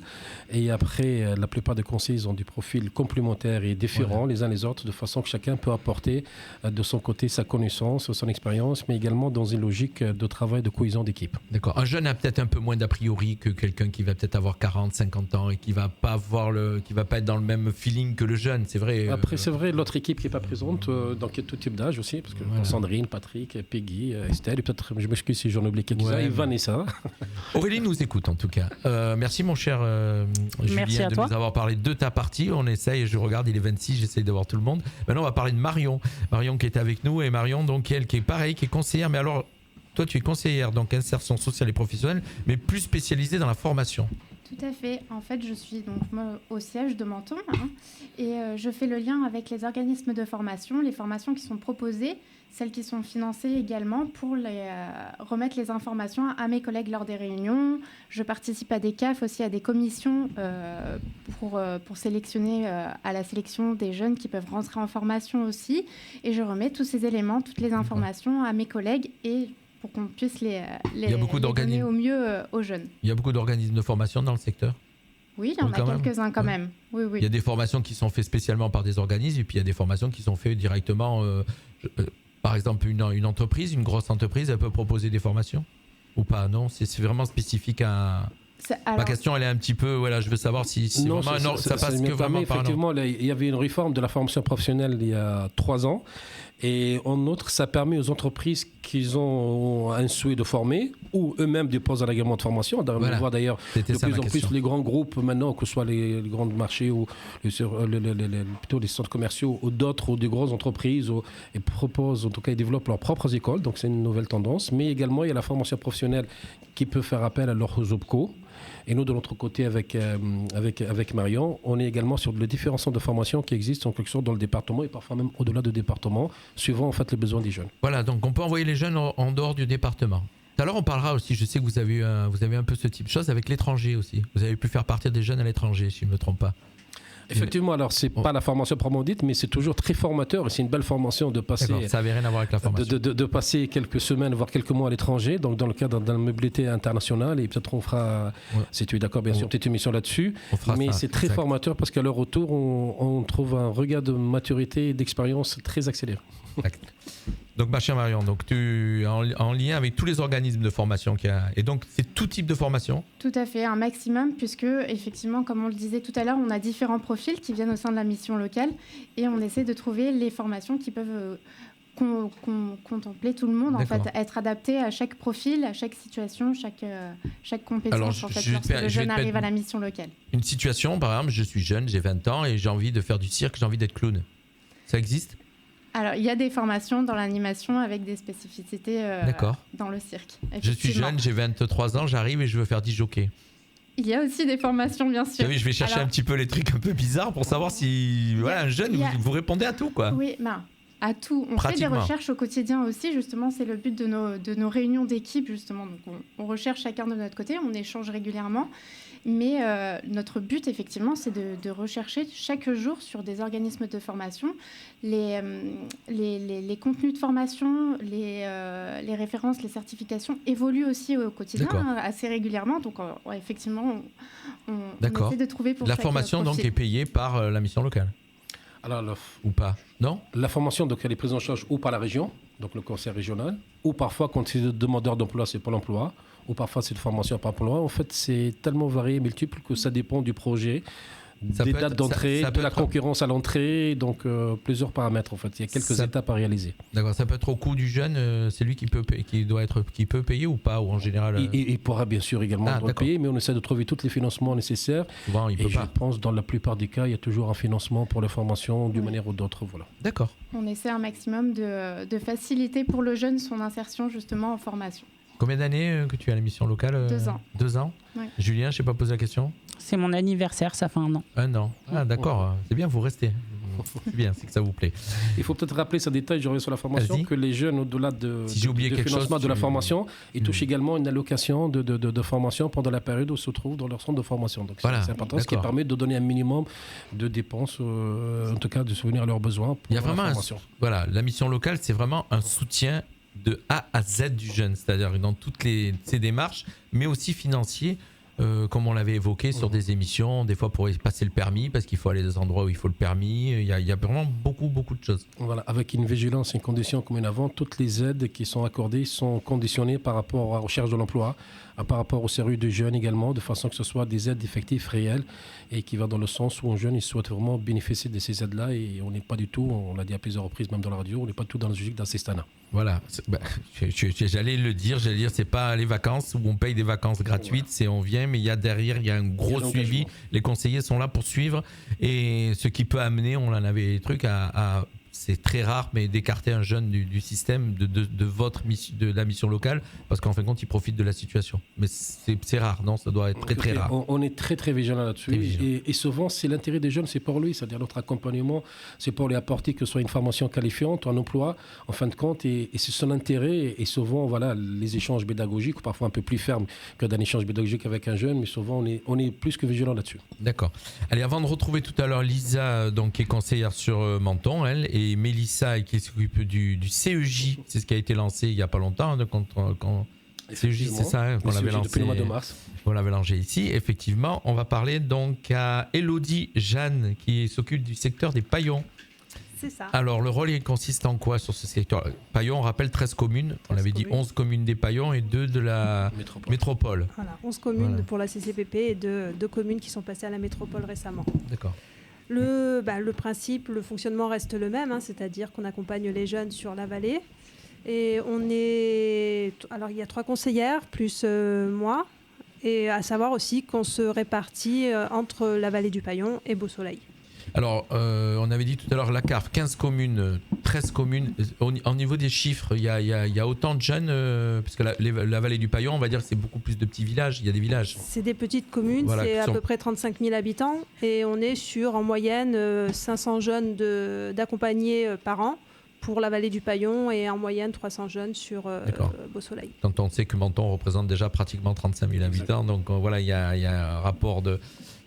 Et après, la plupart des conseillers ont des profils complémentaires et différents les uns les autres, de façon que chacun peut apporter de son côté sa connaissance, son expérience, mais également dans une logique de travail, de cohésion d'équipe. D'accord. Un jeune a peut-être un peu moins d'a priori que quelqu'un qui va peut-être avoir 40, 50 ans et qui va pas être dans le même feeling que le jeune, c'est vrai. Après, c'est vrai, l'autre équipe qui n'est pas présente, donc il y a tout type d'âge aussi, parce que Sandrine, Patrick, Peggy, Estelle, et peut-être, je m'excuse si j'en oublie quelques-uns, et Vanessa. Aurélie nous écoute en tout cas. Merci mon cher Julien de nous avoir parlé de ta partie. On essaye, je regarde, il est 26, j'essaye de voir tout le monde. Maintenant, on va parler de Marion. Marion qui est avec nous, et Marion, donc elle qui est pareil, qui est conseillère, mais alors, toi tu es conseillère, donc insertion sociale et professionnelle, mais plus spécialisée dans la formation. Tout à fait. En fait, je suis donc au siège de Menton et je fais le lien avec les organismes de formation, les formations qui sont proposées, celles qui sont financées également pour remettre les informations à mes collègues lors des réunions. Je participe à des CAF, aussi à des commissions pour sélectionner à la sélection des jeunes qui peuvent rentrer en formation aussi. Et je remets tous ces éléments, toutes les informations à mes collègues et pour qu'on puisse les donner au mieux aux jeunes. Il y a beaucoup d'organismes de formation dans le secteur? Oui, il y en a quelques-uns quand même. Oui. Il y a des formations qui sont faites spécialement par des organismes et puis il y a des formations qui sont faites directement. Par exemple, une entreprise, une grosse entreprise, elle peut proposer des formations ou pas? Non, c'est vraiment spécifique à... Ma question, elle est un petit peu... Voilà, je veux savoir si non, vraiment ça passe que vraiment par... Effectivement, il y avait une réforme de la formation professionnelle il y a 3 ans. Et en outre, ça permet aux entreprises qui ont un souhait de former ou eux-mêmes déposent un agrément de formation. On voit d'ailleurs de plus en plus les grands groupes maintenant, que ce soit les grands marchés ou plutôt les centres commerciaux ou d'autres ou des grosses entreprises et proposent, en tout cas, ils développent leurs propres écoles. Donc c'est une nouvelle tendance. Mais également, il y a la formation professionnelle qui peut faire appel à leurs OPCO. Et nous, de l'autre côté, avec Marion, on est également sur les différents centres de formation qui existent en quelque sorte dans le département et parfois même au-delà du département, suivant en fait les besoins des jeunes. Voilà, donc on peut envoyer les jeunes en dehors du département. Tout à l'heure, on parlera aussi, je sais que vous avez un peu ce type de choses avec l'étranger aussi. Vous avez pu faire partir des jeunes à l'étranger, si je ne me trompe pas. Effectivement, alors c'est pas la formation proprement dite, mais c'est toujours très formateur et c'est une belle formation de passer. D'accord, ça n'avait rien à voir avec la formation. De passer quelques semaines, voire quelques mois à l'étranger, donc dans le cadre d'un mobilité internationale, et peut-être on fera, si tu es d'accord, bien sûr, une petite émission là-dessus. Mais c'est très formateur parce qu'à leur retour, on trouve un regard de maturité et d'expérience très accéléré. Donc ma chère Marion, donc tu es en lien avec tous les organismes de formation qu'il y a, et donc c'est tout type de formation? Tout à fait, un maximum, puisque effectivement, comme on le disait tout à l'heure, on a différents profils qui viennent au sein de la mission locale et on essaie de trouver les formations qui peuvent contempler tout le monde, en D'accord. fait, être adapté à chaque profil, à chaque situation, chaque compétence, Alors, en fait, je vais lorsque te- le je vais jeune te arrive mettre- à la mission locale. Une situation, par exemple, je suis jeune, j'ai 20 ans et j'ai envie de faire du cirque, j'ai envie d'être clown. Ça existe ? Alors, il y a des formations dans l'animation avec des spécificités D'accord. dans le cirque. Je suis effectivement. jeune, j'ai 23 ans, j'arrive et je veux faire disjockey. Il y a aussi des formations, bien sûr. Vous savez, je vais chercher Alors, un petit peu les trucs un peu bizarres pour savoir si, voilà, un jeune, il y a- vous répondez à tout, quoi. Oui, ben, à tout. On fait des Pratiquement. recherches au quotidien aussi, justement, c'est le but de nos réunions d'équipe, justement. Donc, on recherche chacun de notre côté, on échange régulièrement. Mais notre but, effectivement, c'est de rechercher chaque jour sur des organismes de formation les contenus de formation, les références, les certifications évoluent aussi au quotidien, D'accord. assez régulièrement. Donc, effectivement, on D'accord. essaie de trouver pour La chaque formation, donc, profil. est payée par la mission locale, Alors, ou pas ? Non ? la formation, donc, elle est prise en charge ou par la région, donc le conseil régional, ou parfois, quand c'est le demandeur d'emploi, c'est Pôle emploi, ou parfois, c'est une formation par Pôle emploi. En fait, c'est tellement varié et multiple que ça dépend du projet, Ça des peut dates être- d'entrée, ça peut de la être- concurrence à l'entrée, donc plusieurs paramètres, en fait. Il y a quelques Ça- étapes à réaliser. D'accord, ça peut être au coût du jeune, c'est lui qui peut payer ou pas, ou en général, Il pourra bien sûr également Ah, le d'accord. payer, mais on essaie de trouver tous les financements nécessaires. souvent il Et peut je pas. pense dans la plupart des cas, il y a toujours un financement pour la formation d'une manière ou d'autre. Voilà. D'accord. On essaie un maximum de faciliter pour le jeune son insertion justement en formation. Combien d'années que tu es à la mission locale 2 ans. 2 ans. Ouais. Julien, je n'ai pas posé la question. C'est mon anniversaire, ça fait 1 an. 1 an. Ah d'accord, c'est bien, vous restez. C'est bien, c'est que ça vous plaît. Il faut peut-être rappeler ce détail, je reviens sur la formation, Vas-y. que les jeunes, au-delà Si j'ai oublié du quelque financement chose, de la tu- formation, ils touchent également une allocation de formation pendant la période où ils se trouvent dans leur centre de formation. Donc Voilà, c'est important, ce qui d'accord. permet de donner un minimum de dépenses, en tout cas de souvenir à leurs besoins. Pour Il y a la vraiment formation. voilà, la mission locale, c'est vraiment un soutien de A à Z du jeune, c'est-à-dire dans toutes ces démarches, mais aussi financier, comme on l'avait évoqué sur des émissions, des fois pour passer le permis, parce qu'il faut aller dans des endroits où il faut le permis. Il y a vraiment beaucoup de choses. Voilà, avec une vigilance et une condition commune avant, toutes les aides qui sont accordées sont conditionnées par rapport à la recherche de l'emploi, par rapport au sérieux des jeunes également, de façon que ce soit des aides effectives réelles et qui va dans le sens où un jeune il souhaite vraiment bénéficier de ces aides-là et on n'est pas du tout, on l'a dit à plusieurs reprises même dans la radio, on n'est pas du tout dans la logique d'assistanat. Voilà, j'allais dire, c'est pas les vacances où on paye des vacances gratuites, c'est on vient, mais il y a derrière, il y a un gros Il y a suivi. l'engagement. Les conseillers sont là pour suivre et ce qui peut amener, on en avait des trucs à c'est très rare, mais d'écarter un jeune du système de votre mission, de la mission locale, parce qu'en fin de compte, il profite de la situation. Mais c'est rare, non ? Ça doit être très très rare. On est très très vigilant là-dessus Très vigilant. et souvent c'est l'intérêt des jeunes, c'est pour lui, c'est-à-dire notre accompagnement, c'est pour lui apporter que ce soit une formation qualifiante, un emploi en fin de compte et c'est son intérêt et souvent voilà les échanges pédagogiques, parfois un peu plus fermes que d'un échange pédagogique avec un jeune, mais souvent on est plus que vigilant là-dessus. D'accord. Allez, avant de retrouver tout à l'heure Lisa, donc, qui est conseillère sur Menton, elle, et Mélissa, qui s'occupe du CEJ, c'est ce qui a été lancé il n'y a pas longtemps, hein, quand CEJ, c'est ça, hein, qu'on Le l'avait CEJ lancé. depuis le mois de mars. On l'avait lancé ici. Effectivement, on va parler donc à Élodie Jeanne, qui s'occupe du secteur des paillons. C'est ça. Alors, le rôle, il consiste en quoi sur ce secteur ? Paillons, on rappelle 13 communes. On 13 avait dit communes. 11 communes des paillons et 2 de la métropole. Voilà, 11 communes Voilà. pour la CCPP et 2 communes qui sont passées à la métropole récemment. D'accord. Le principe, le fonctionnement reste le même, hein, c'est-à-dire qu'on accompagne les jeunes sur la vallée. Et alors il y a 3 conseillères plus moi, et à savoir aussi qu'on se répartit entre la vallée du Paillon et Beau-Soleil. Alors, on avait dit tout à l'heure la CARF, 15 communes, 13 communes. Au niveau des chiffres, il y a autant de jeunes, puisque la vallée du Paillon, on va dire que c'est beaucoup plus de petits villages. Il y a des villages. C'est des petites communes, Voilà, c'est qui à sont- peu près 35 000 habitants et on est sur en moyenne 500 jeunes d'accompagnés par an pour la vallée du Paillon et en moyenne 300 jeunes sur D'accord. Beau-Soleil. Quand on sait que Menton représente déjà pratiquement 35 000 habitants, donc voilà, il y a un rapport de...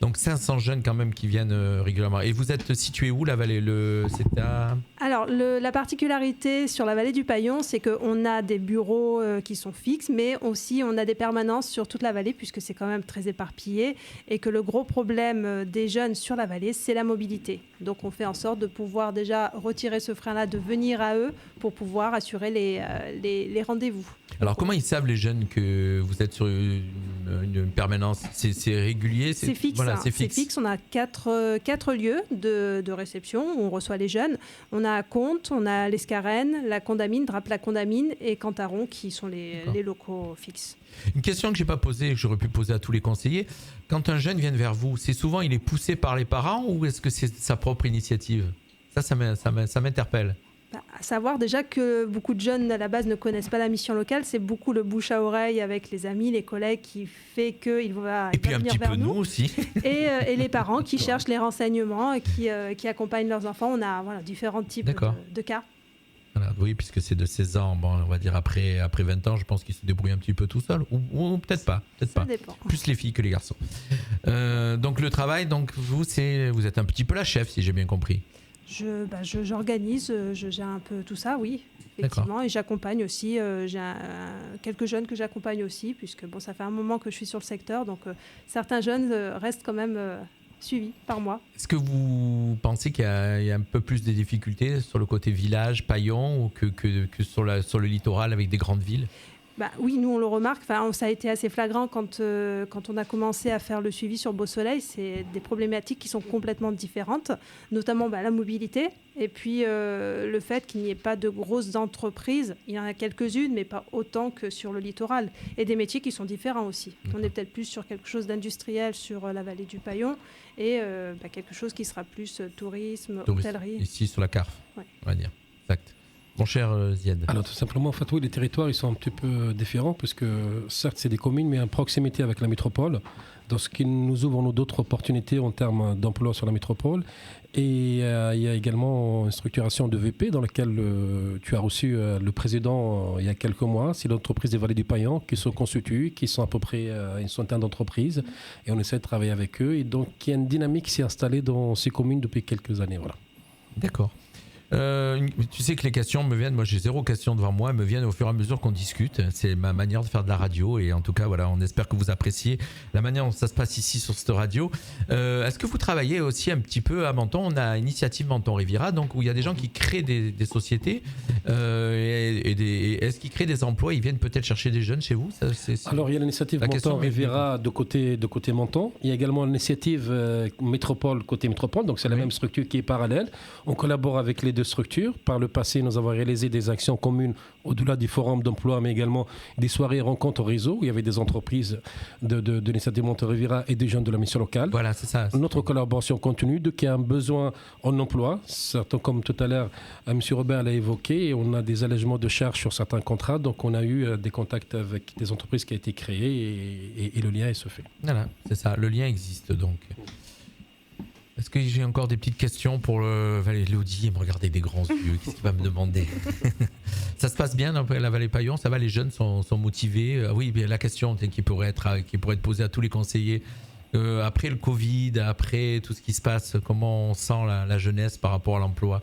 Donc 500 jeunes quand même qui viennent régulièrement. Et vous êtes situé où, la vallée ? C'est à... Alors, la particularité sur la vallée du Paillon, c'est qu'on a des bureaux qui sont fixes, mais aussi on a des permanences sur toute la vallée, puisque c'est quand même très éparpillé, et que le gros problème des jeunes sur la vallée, c'est la mobilité. Donc, on fait en sorte de pouvoir déjà retirer ce frein-là, de venir à eux pour pouvoir assurer les rendez-vous. Alors comment ils savent les jeunes que vous êtes sur une permanence ? C'est régulier ? C'est fixe. Voilà, c'est fixe. On a quatre lieux de réception où on reçoit les jeunes. On a Comte, on a l'Escarène, la Condamine, Drape-la-Condamine et Cantaron qui sont les locaux fixes. Une question que je n'ai pas posée, que j'aurais pu poser à tous les conseillers. Quand un jeune vient vers vous, c'est souvent il est poussé par les parents ou est-ce que c'est sa propre initiative ? Ça m'interpelle. À savoir déjà que beaucoup de jeunes à la base ne connaissent pas la mission locale, c'est beaucoup le bouche à oreille avec les amis, les collègues qui fait qu'il va Et puis un venir petit vers peu nous aussi. et les parents qui cherchent les renseignements et qui accompagnent leurs enfants. On a différents types de cas. Voilà, oui, puisque c'est de 16 ans, bon, on va dire après 20 ans, je pense qu'ils se débrouillent un petit peu tout seuls, ou peut-être pas. Ça dépend. Plus les filles que les garçons. Donc le travail, vous êtes un petit peu la chef, si j'ai bien compris. J'organise, je gère un peu tout ça, oui, effectivement. D'accord. Et j'accompagne aussi, j'ai quelques jeunes que j'accompagne aussi, puisque ça fait un moment que je suis sur le secteur, donc certains jeunes restent quand même suivis par moi. Est-ce que vous pensez qu'il y a un peu plus de difficultés sur le côté village, paillon, que sur le littoral avec des grandes villes ? Oui, nous on le remarque. Ça a été assez flagrant quand on a commencé à faire le suivi sur Beau Soleil. C'est des problématiques qui sont complètement différentes, notamment la mobilité et puis le fait qu'il n'y ait pas de grosses entreprises. Il y en a quelques-unes, mais pas autant que sur le littoral. Et des métiers qui sont différents aussi. On est peut-être plus sur quelque chose d'industriel sur la vallée du Paillon et quelque chose qui sera plus tourisme, hôtellerie. Ici sur la Carfe, on va dire. Exact. Mon cher Ziad. Alors tout simplement, en fait, oui, les territoires ils sont un petit peu différents puisque certes c'est des communes, mais en proximité avec la métropole, dans ce qui nous ouvre d'autres opportunités en termes d'emploi sur la métropole. Et il y a également une structuration de VP dans laquelle tu as reçu le président il y a quelques mois. C'est l'entreprise des Vallées du Paillon qui se constitue, qui sont à peu près une centaine d'entreprises. Et on essaie de travailler avec eux. Et donc il y a une dynamique qui s'est installée dans ces communes depuis quelques années. Voilà. D'accord. Tu sais que les questions me viennent, moi j'ai 0 question devant moi, elles me viennent au fur et à mesure qu'on discute. C'est ma manière de faire de la radio et en tout cas voilà, on espère que vous appréciez la manière dont ça se passe ici sur cette radio. Est-ce que vous travaillez aussi un petit peu à Menton ? On a Initiative Menton Riviera, donc où il y a des gens qui créent des sociétés est-ce qu'ils créent des emplois ? Ils viennent peut-être chercher des jeunes chez vous ? Alors il y a l'initiative Menton Riviera de côté Menton. Il y a également l'initiative Métropole côté Métropole, donc c'est la même structure qui est parallèle. On collabore avec les deux structures. Par le passé, nous avons réalisé des actions communes au-delà du forum d'emploi, mais également des soirées rencontres au réseau où il y avait des entreprises de l'initiative Menton Riviera et des jeunes de la mission locale. Voilà, c'est ça. Notre collaboration continue de qui a un besoin en emploi. Certains, comme tout à l'heure, M. Robert l'a évoqué, on a des allègements de charges sur certains contrats, donc on a eu des contacts avec des entreprises qui ont été créées et le lien se fait. Voilà, c'est ça, le lien existe donc. Est-ce que j'ai encore des petites questions pour Elodie? Il me regardait des grands yeux. Qu'est-ce qu'il va me demander? Ça se passe bien dans la vallée Paillon? Ça va, les jeunes sont motivés? Oui, bien, la question qui pourrait être posée à tous les conseillers. Après le Covid, après tout ce qui se passe, comment on sent la jeunesse par rapport à l'emploi?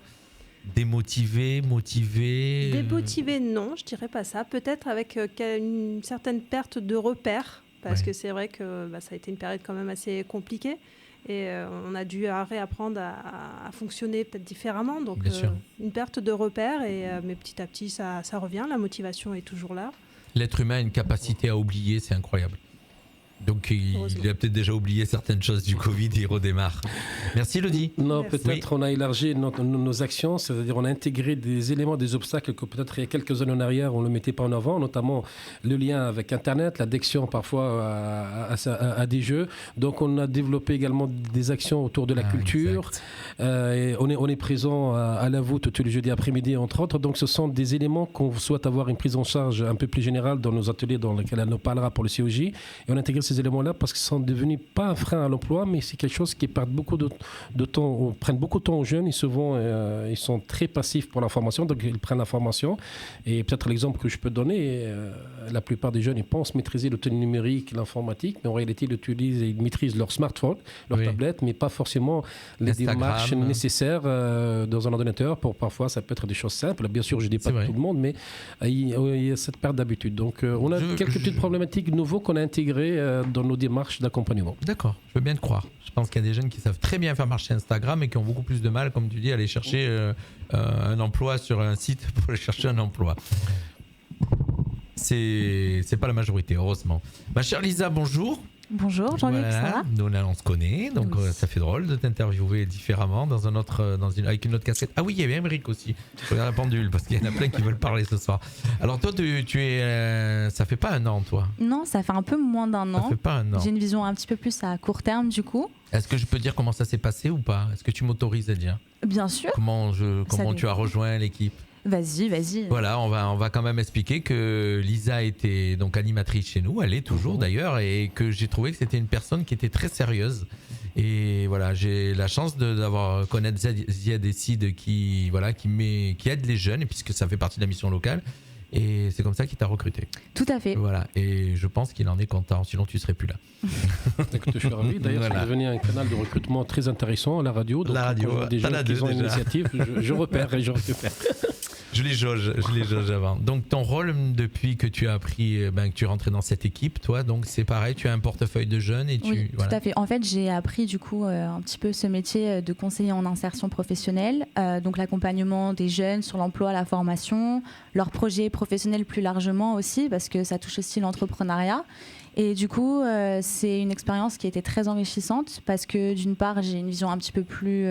Démotivé, motivé? Démotivé, non, je dirais pas ça. Peut-être avec une certaine perte de repères, parce que c'est vrai que ça a été une période quand même assez compliquée. Et on a dû réapprendre à fonctionner peut-être différemment. Donc une perte de repères, mais petit à petit ça revient, la motivation est toujours là. L'être humain a une capacité à oublier, c'est incroyable. Donc il a peut-être déjà oublié certaines choses du Covid et il redémarre. Merci Elodie. Non, peut-être on a élargi nos actions, c'est-à-dire on a intégré des éléments, des obstacles que peut-être il y a quelques années en arrière on ne le mettait pas en avant, notamment le lien avec Internet, l'addiction parfois à des jeux. Donc on a développé également des actions autour de la culture. On est présent à la voûte tous les jeudis après-midi entre autres. Donc ce sont des éléments qu'on souhaite avoir une prise en charge un peu plus générale dans nos ateliers dans lesquels elle nous parlera pour le COJ. Et on a intégré ces éléments-là parce qu'ils sont devenus pas un frein à l'emploi, mais c'est quelque chose qui perd beaucoup de temps, prennent beaucoup de temps aux jeunes. Ils sont très passifs pour la formation, donc ils prennent la formation. Et peut-être l'exemple que je peux donner, la plupart des jeunes, ils pensent maîtriser le numérique, l'informatique, mais en réalité, ils maîtrisent leur smartphone, leur tablette, mais pas forcément les démarches nécessaires dans un ordinateur. Parfois, ça peut être des choses simples. Bien sûr, je ne dis pas tout le monde, mais il y a cette perte d'habitude. Donc, on a quelques petites problématiques nouveaux qu'on a intégrées dans nos démarches d'accompagnement. D'accord, je veux bien te croire. Je pense qu'il y a des jeunes qui savent très bien faire marcher Instagram et qui ont beaucoup plus de mal, comme tu dis, à aller chercher un emploi sur un site pour aller chercher un emploi. C'est pas la majorité, heureusement. Ma chère Lisa, bonjour. Bonjour Jean-Luc, ça va ? Nous on se connaît, donc Oui. ça fait drôle de t'interviewer différemment avec une autre casquette. Ah oui, il y avait Émeric aussi. Je regarde la pendule parce qu'il y en a plein qui veulent parler ce soir. Alors toi, tu es, ça fait pas un an, toi ? Non, ça fait un peu moins d'un an. Ça fait pas un an. J'ai une vision un petit peu plus à court terme du coup. Est-ce que je peux dire comment ça s'est passé ou pas ? Est-ce que tu m'autorises à dire ? Bien sûr. Comment Salut. tu as rejoint l'équipe ? Vas-y. Voilà, on va quand même expliquer que Lisa était donc animatrice chez nous, elle est toujours d'ailleurs, et que j'ai trouvé que c'était une personne qui était très sérieuse. Et voilà, j'ai la chance d'avoir connaître Zia Décide qui aide les jeunes, puisque ça fait partie de la mission locale. Et c'est comme ça qu'il t'a recruté. Tout à fait. Voilà, et je pense qu'il en est content, sinon tu serais plus là. Je suis ravi. D'ailleurs, Voilà. c'est devenu un canal de recrutement très intéressant à la radio. Donc, La radio, quand je vois des t'en gens as qui deux ont une déjà. initiative, je repère et je récupère. Je les jauge avant. Donc ton rôle depuis que tu as appris, que tu es rentré dans cette équipe, toi, donc c'est pareil, tu as un portefeuille de jeunes et Oui, voilà. tout à fait. En fait, j'ai appris du coup un petit peu ce métier de conseiller en insertion professionnelle, donc l'accompagnement des jeunes sur l'emploi, la formation, leurs projets professionnels plus largement aussi, parce que ça touche aussi l'entrepreneuriat. Et du coup, c'est une expérience qui a été très enrichissante parce que d'une part, j'ai une vision un petit peu plus...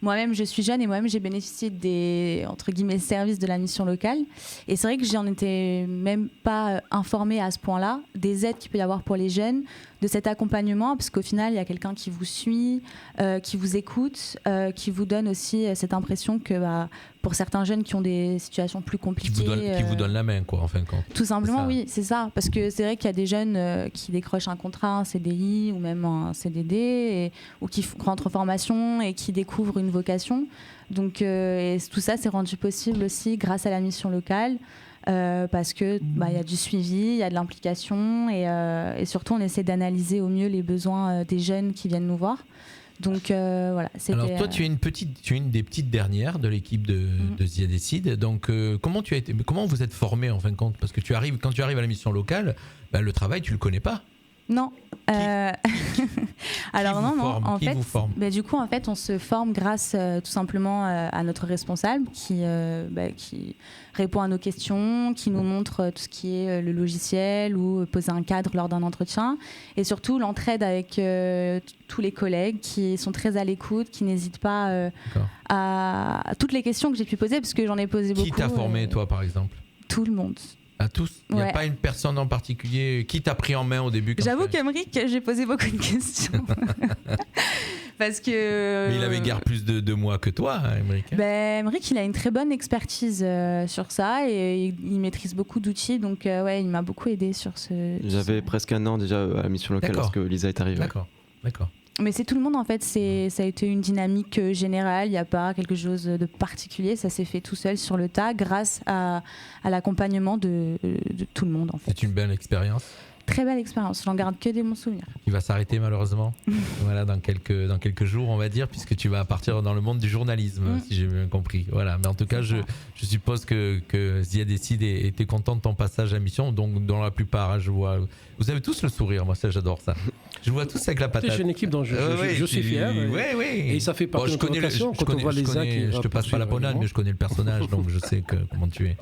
moi-même, je suis jeune et moi-même, j'ai bénéficié des, entre guillemets, services de la mission locale. Et c'est vrai que j'en étais même pas informée à ce point-là, des aides qu'il peut y avoir pour les jeunes, de cet accompagnement, parce qu'au final, il y a quelqu'un qui vous suit, qui vous écoute, qui vous donne aussi cette impression que pour certains jeunes qui ont des situations plus compliquées... Qui vous donne la main, quoi, en fin de compte. Tout simplement, ça. oui, c'est ça. Parce que c'est vrai qu'il y a des jeunes qui décrochent un contrat, un CDI ou même un CDD, ou qui rentrent en formation et qui découvrent une vocation. Donc et tout ça, c'est rendu possible aussi grâce à la mission locale. Parce que y a du suivi, il y a de l'implication et surtout on essaie d'analyser au mieux les besoins des jeunes qui viennent nous voir. Donc voilà. Alors toi, tu es une des petites dernières de l'équipe de Zia Décide. Donc comment vous êtes formé en fin de compte ? Parce que quand tu arrives à la mission locale, le travail tu le connais pas. Non. Alors non. En fait, vous forme ? Du coup, en fait, on se forme grâce tout simplement à notre responsable qui répond à nos questions, qui nous montre tout ce qui est le logiciel ou poser un cadre lors d'un entretien, et surtout l'entraide avec tous les collègues qui sont très à l'écoute, qui n'hésitent pas à toutes les questions que j'ai pu poser, parce que j'en ai posé beaucoup. Qui t'a formé, toi, par exemple ? Tout le monde. À tous ? Il n'y a Ouais. pas une personne en particulier qui t'a pris en main au début ? J'avoue qu'Emeric, j'ai posé beaucoup de questions. Parce que... Mais il avait guère plus de moi que toi, hein, Emeric. Emeric, il a une très bonne expertise sur ça et il maîtrise beaucoup d'outils. Donc, il m'a beaucoup aidé sur ce... J'avais presque un an déjà à la mission locale D'accord. lorsque Lisa est arrivée. D'accord. Mais c'est tout le monde en fait, ça a été une dynamique générale, il n'y a pas quelque chose de particulier, ça s'est fait tout seul sur le tas grâce à l'accompagnement de tout le monde en fait. C'est une belle expérience Très belle expérience, j'en garde que des bons souvenirs. qui va s'arrêter malheureusement voilà, dans quelques jours, on va dire, puisque tu vas partir dans le monde du journalisme, si j'ai bien compris. Voilà. Mais en tout cas, je suppose que Zia Décide était content de ton passage à la mission, donc dans la plupart, hein, je vois... Vous avez tous le sourire, moi ça j'adore ça. Je vois tous avec la patate. C'est une équipe dont je suis fier. Oui. Et ça fait partie de notre vocation quand on voit Lisa qui je te passe pas la ponade, mais je connais le personnage, donc je sais comment tu es.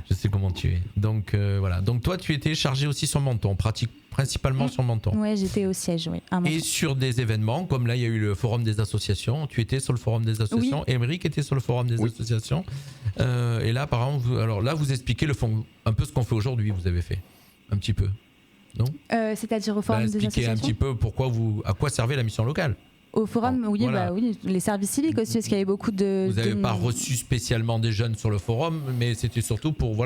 Je sais comment tu es. Donc voilà. Donc toi, tu étais chargé aussi sur Menton, principalement sur Menton. Oui, j'étais au siège, oui. Et sur des événements, comme là, il y a eu le forum des associations. Tu étais sur le forum des associations. Oui. Emeric était sur le forum des associations. Et là, par exemple, vous expliquez un peu ce qu'on fait aujourd'hui. Vous avez fait un petit peu, non ? C'est-à-dire au forum des expliquez associations. un petit peu à quoi servait la mission locale. Au forum, Bon, oui, voilà. oui, les services civiques aussi, parce qu'il y avait beaucoup de... Vous n'avez pas reçu spécialement des jeunes sur le forum, mais c'était surtout pour,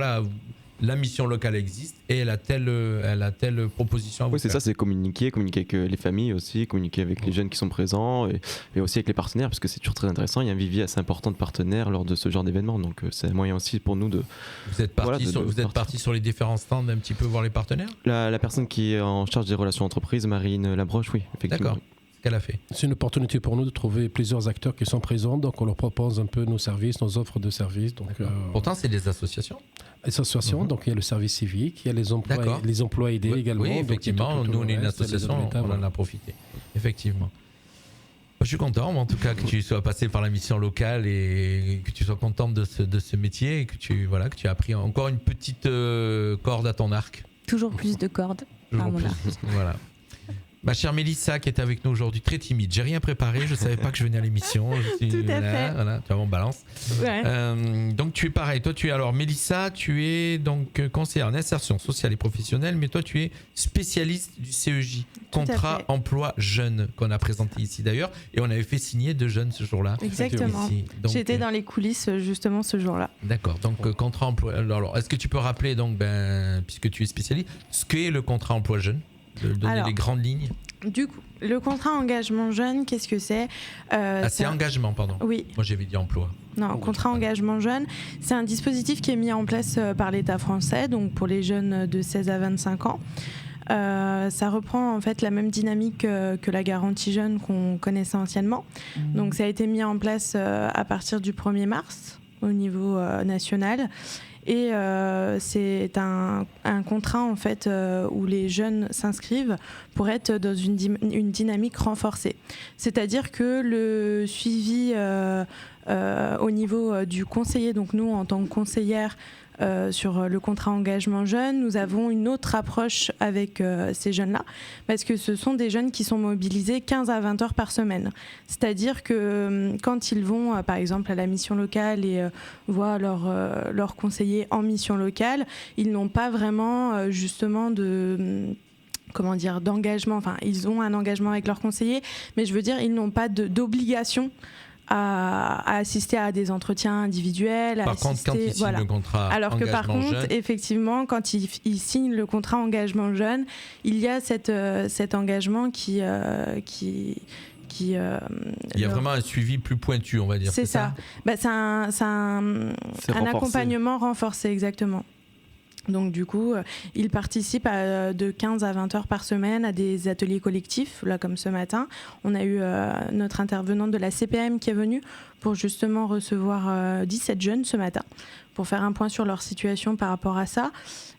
la mission locale existe et elle a telle proposition à vous Oui, c'est faire. ça, c'est communiquer avec les familles aussi, communiquer avec les jeunes qui sont présents et aussi avec les partenaires, parce que c'est toujours très intéressant. Il y a un vivier assez important de partenaires lors de ce genre d'événement, donc c'est un moyen aussi pour nous de... Vous êtes parti sur les différents stands un petit peu voir les partenaires ? La personne qui est en charge des relations entreprises, Marine Labroche, oui, effectivement. D'accord. Qu'elle a fait. C'est une opportunité pour nous de trouver plusieurs acteurs qui sont présents, donc on leur propose un peu nos services, nos offres de services. Donc, Pourtant, c'est des associations. Les associations, donc il y a le service civique, il y a les emplois aidés également. Oui, effectivement, donc, nous on est une association, on en a profité. Effectivement. Je suis content, en tout cas, que tu sois passé par la mission locale et que tu sois contente de ce métier et que tu as appris encore une petite corde à ton arc. Toujours plus de cordes à mon arc. Voilà. Ma chère Mélissa qui est avec nous aujourd'hui, très timide. J'ai rien préparé, je savais pas que je venais à l'émission. Tout à fait. Voilà, tu vois, on balance. Ouais. Donc tu es pareil. Toi, alors Mélissa, tu es donc conseillère en insertion sociale et professionnelle, mais toi, tu es spécialiste du CEJ, contrat emploi jeune, qu'on a présenté ici d'ailleurs, et on avait fait signer 2 jeunes ce jour-là. Exactement. J'étais dans les coulisses justement ce jour-là. D'accord. Donc contrat emploi. Alors, est-ce que tu peux rappeler donc, puisque tu es spécialiste, ce qu'est le contrat emploi jeune? De donner les grandes lignes. Du coup, le contrat engagement jeune, qu'est-ce que c'est c'est engagement, pardon. Oui. Moi, j'avais dit emploi. Non, contrat engagement jeune, c'est un dispositif qui est mis en place par l'État français, donc pour les jeunes de 16 à 25 ans. Ça reprend en fait la même dynamique que la garantie jeune qu'on connaissait anciennement. Donc ça a été mis en place à partir du 1er mars au niveau national. Et c'est un contrat en fait où les jeunes s'inscrivent pour être dans une dynamique renforcée. C'est-à-dire que le suivi au niveau du conseiller, donc nous en tant que conseillère sur le contrat engagement jeune, nous avons une autre approche avec ces jeunes-là, parce que ce sont des jeunes qui sont mobilisés 15 à 20 heures par semaine. C'est-à-dire que quand ils vont, par exemple, à la mission locale et voient leur conseiller en mission locale, ils n'ont pas vraiment justement d'engagement. Enfin, ils ont un engagement avec leur conseiller, mais je veux dire, ils n'ont pas d'obligation à assister à des entretiens individuels. Par contre, quand ils signent le contrat alors que par contre, jeune, effectivement, quand ils signent le contrat engagement jeune, il y a cet engagement qui il y a vraiment un suivi plus pointu, on va dire. C'est ça. C'est un accompagnement renforcé, exactement. Donc du coup, ils participent de 15 à 20 heures par semaine à des ateliers collectifs, là comme ce matin. On a eu notre intervenante de la CPM qui est venue pour justement recevoir 17 jeunes ce matin, pour faire un point sur leur situation par rapport à ça.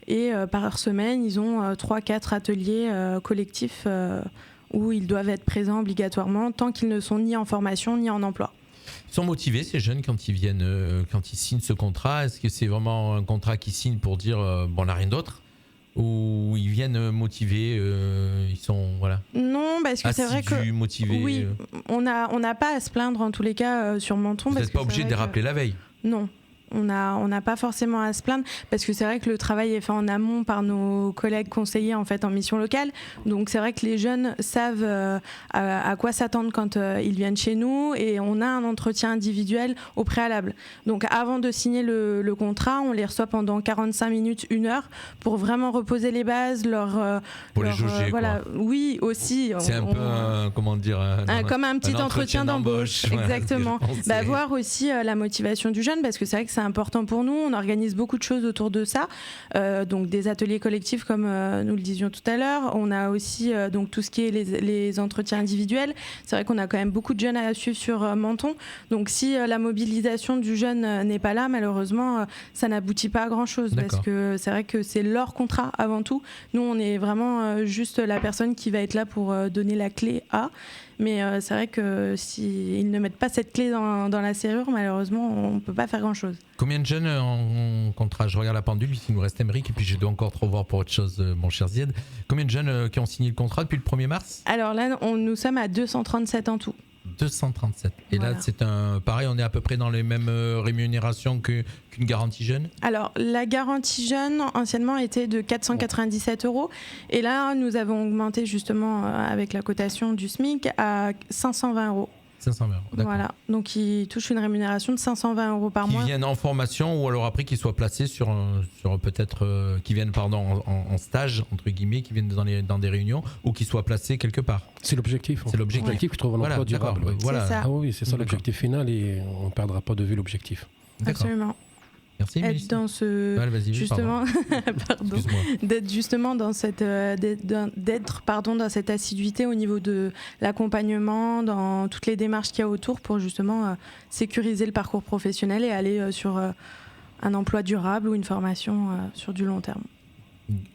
Et par semaine, ils ont 3-4 ateliers collectifs où ils doivent être présents obligatoirement tant qu'ils ne sont ni en formation ni en emploi. Ils sont motivés ces jeunes quand ils viennent, quand ils signent ce contrat? Est-ce que c'est vraiment un contrat qu'ils signent pour dire on n'a rien d'autre, ou ils viennent motivés, ils sont Non, parce que c'est vrai que motivés. Oui, on n'a pas à se plaindre en tous les cas sur Menton. Vous n'êtes pas obligé de les rappeler la veille? Non. On n'a pas forcément à se plaindre, parce que c'est vrai que le travail est fait en amont par nos collègues conseillers en fait en mission locale. Donc c'est vrai que les jeunes savent à quoi s'attendre quand ils viennent chez nous, et on a un entretien individuel au préalable. Donc avant de signer le contrat, on les reçoit pendant 45 minutes, 1 heure, pour vraiment reposer les bases, pour les jauger. Voilà. Oui, aussi. C'est un peu comme un petit entretien d'embauche. Exactement. Voir aussi la motivation du jeune, parce que c'est vrai que c'est important pour nous. On organise beaucoup de choses autour de ça, donc des ateliers collectifs comme nous le disions tout à l'heure. On a aussi donc tout ce qui est les entretiens individuels. C'est vrai qu'on a quand même beaucoup de jeunes à suivre sur Menton, donc si la mobilisation du jeune n'est pas là, malheureusement ça n'aboutit pas à grand chose. Parce que c'est vrai que c'est leur contrat avant tout. Nous on est vraiment juste la personne qui va être là pour donner la clé à. Mais c'est vrai que s'ils ne mettent pas cette clé dans la serrure, malheureusement, on ne peut pas faire grand-chose. Combien de jeunes en contrat? Je regarde la pendule, puisqu'il nous reste Émeric, et puis je dois encore te revoir pour autre chose, mon cher Zied. Combien de jeunes qui ont signé le contrat depuis le 1er mars? Alors là, nous sommes à 237 en tout. 237. Et voilà. Là, c'est pareil, on est à peu près dans les mêmes rémunérations qu'une garantie jeune? Alors, la garantie jeune, anciennement, était de 497 €. Et là, nous avons augmenté justement avec la cotation du SMIC à 520 €. 520 €, d'accord. Voilà, donc ils touchent une rémunération de 520 € par mois. Qui viennent en formation, ou alors après qu'ils soient placés sur peut-être, qui viennent en stage, entre guillemets, qui viennent dans des réunions, ou qui soient placés quelque part. C'est l'objectif. C'est l'objectif. Je trouve un emploi durable. Voilà. C'est ça. Ah oui, c'est ça l'objectif final, et on ne perdra pas de vue l'objectif. Absolument. Merci, être dans ce justement d'être justement dans cette dans cette assiduité au niveau de l'accompagnement, dans toutes les démarches qu'il y a autour, pour justement sécuriser le parcours professionnel et aller sur un emploi durable ou une formation sur du long terme.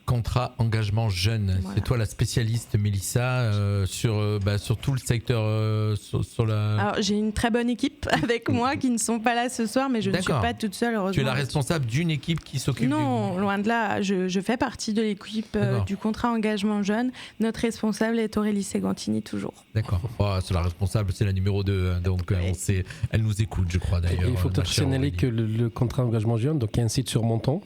Contrat engagement jeune. Voilà. C'est toi la spécialiste, Mélissa, sur tout le secteur. Sur la... Alors, j'ai une très bonne équipe avec moi qui ne sont pas là ce soir, mais je ne suis D'accord. pas toute seule, heureusement. Tu es la responsable d'une équipe qui s'occupe Non, loin de là. Je fais partie de l'équipe D'accord. du contrat engagement jeune. Notre responsable est Aurélie Segantini, toujours. D'accord. Oh, c'est la responsable, c'est la numéro 2. Hein, donc, on sait, elle nous écoute, je crois, d'ailleurs. Il faut ma peut-être chère signaler Aurélie. que le contrat engagement jeune, donc il y a un site sur Menton,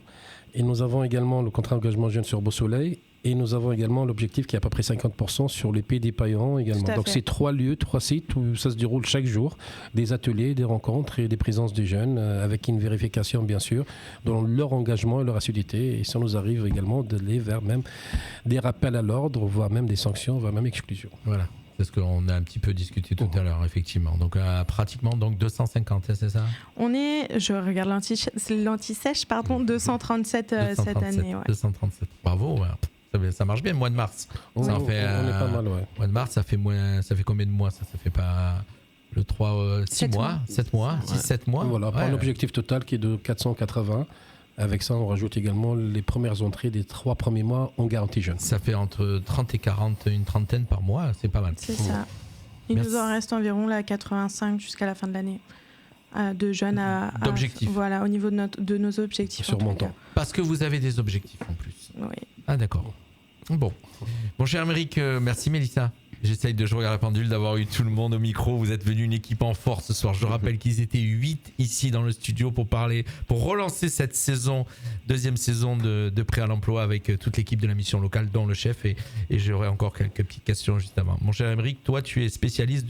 et nous avons également le contrat engagement jeune sur Beau-Soleil, et nous avons également l'objectif qui est à peu près 50% sur les Pays des Paillons également. Tout à Donc fait. c'est 3 lieux, 3 sites où ça se déroule chaque jour, des ateliers, des rencontres et des présences des jeunes, avec une vérification bien sûr, dans leur engagement et leur assiduité. Et ça nous arrive également d'aller vers même des rappels à l'ordre, voire même des sanctions, voire même exclusions. Voilà. C'est ce qu'on a un petit peu discuté tout à l'heure, effectivement. Donc, pratiquement 250, c'est ça On est, je regarde l'anti-sèche, 237 cette année. Ouais. 237. Bravo. Ouais. Ça marche bien, mois de mars. Oui, ça en on fait, est pas mal, ouais. Mois de mars, ça fait combien de mois ça fait pas le 3, 6 mois, 7 mois, 6-7 mois. Voilà, pour Ouais. un objectif total qui est de 480. Avec ça, on rajoute également les premières entrées des 3 premiers mois en garantie jeune. Ça fait entre 30 et 40, une trentaine par mois, c'est pas mal. C'est ça. Il Merci. nous en reste environ là, 85 jusqu'à la fin de l'année. De jeunes D'objectifs. Voilà, au niveau de nos objectifs. Sur en tout Menton. cas. Parce que vous avez des objectifs en plus. Oui. Ah d'accord. Bon. Mon cher Émeric, merci Mélissa. J'essaye de jouer à la pendule, d'avoir eu tout le monde au micro. Vous êtes venu une équipe en force ce soir. Je rappelle qu'ils étaient 8 ici dans le studio pour relancer cette saison, deuxième saison de Prêt à l'emploi avec toute l'équipe de la mission locale, dont le chef. Et j'aurai encore quelques petites questions juste avant. Mon cher Émeric, toi, tu es spécialiste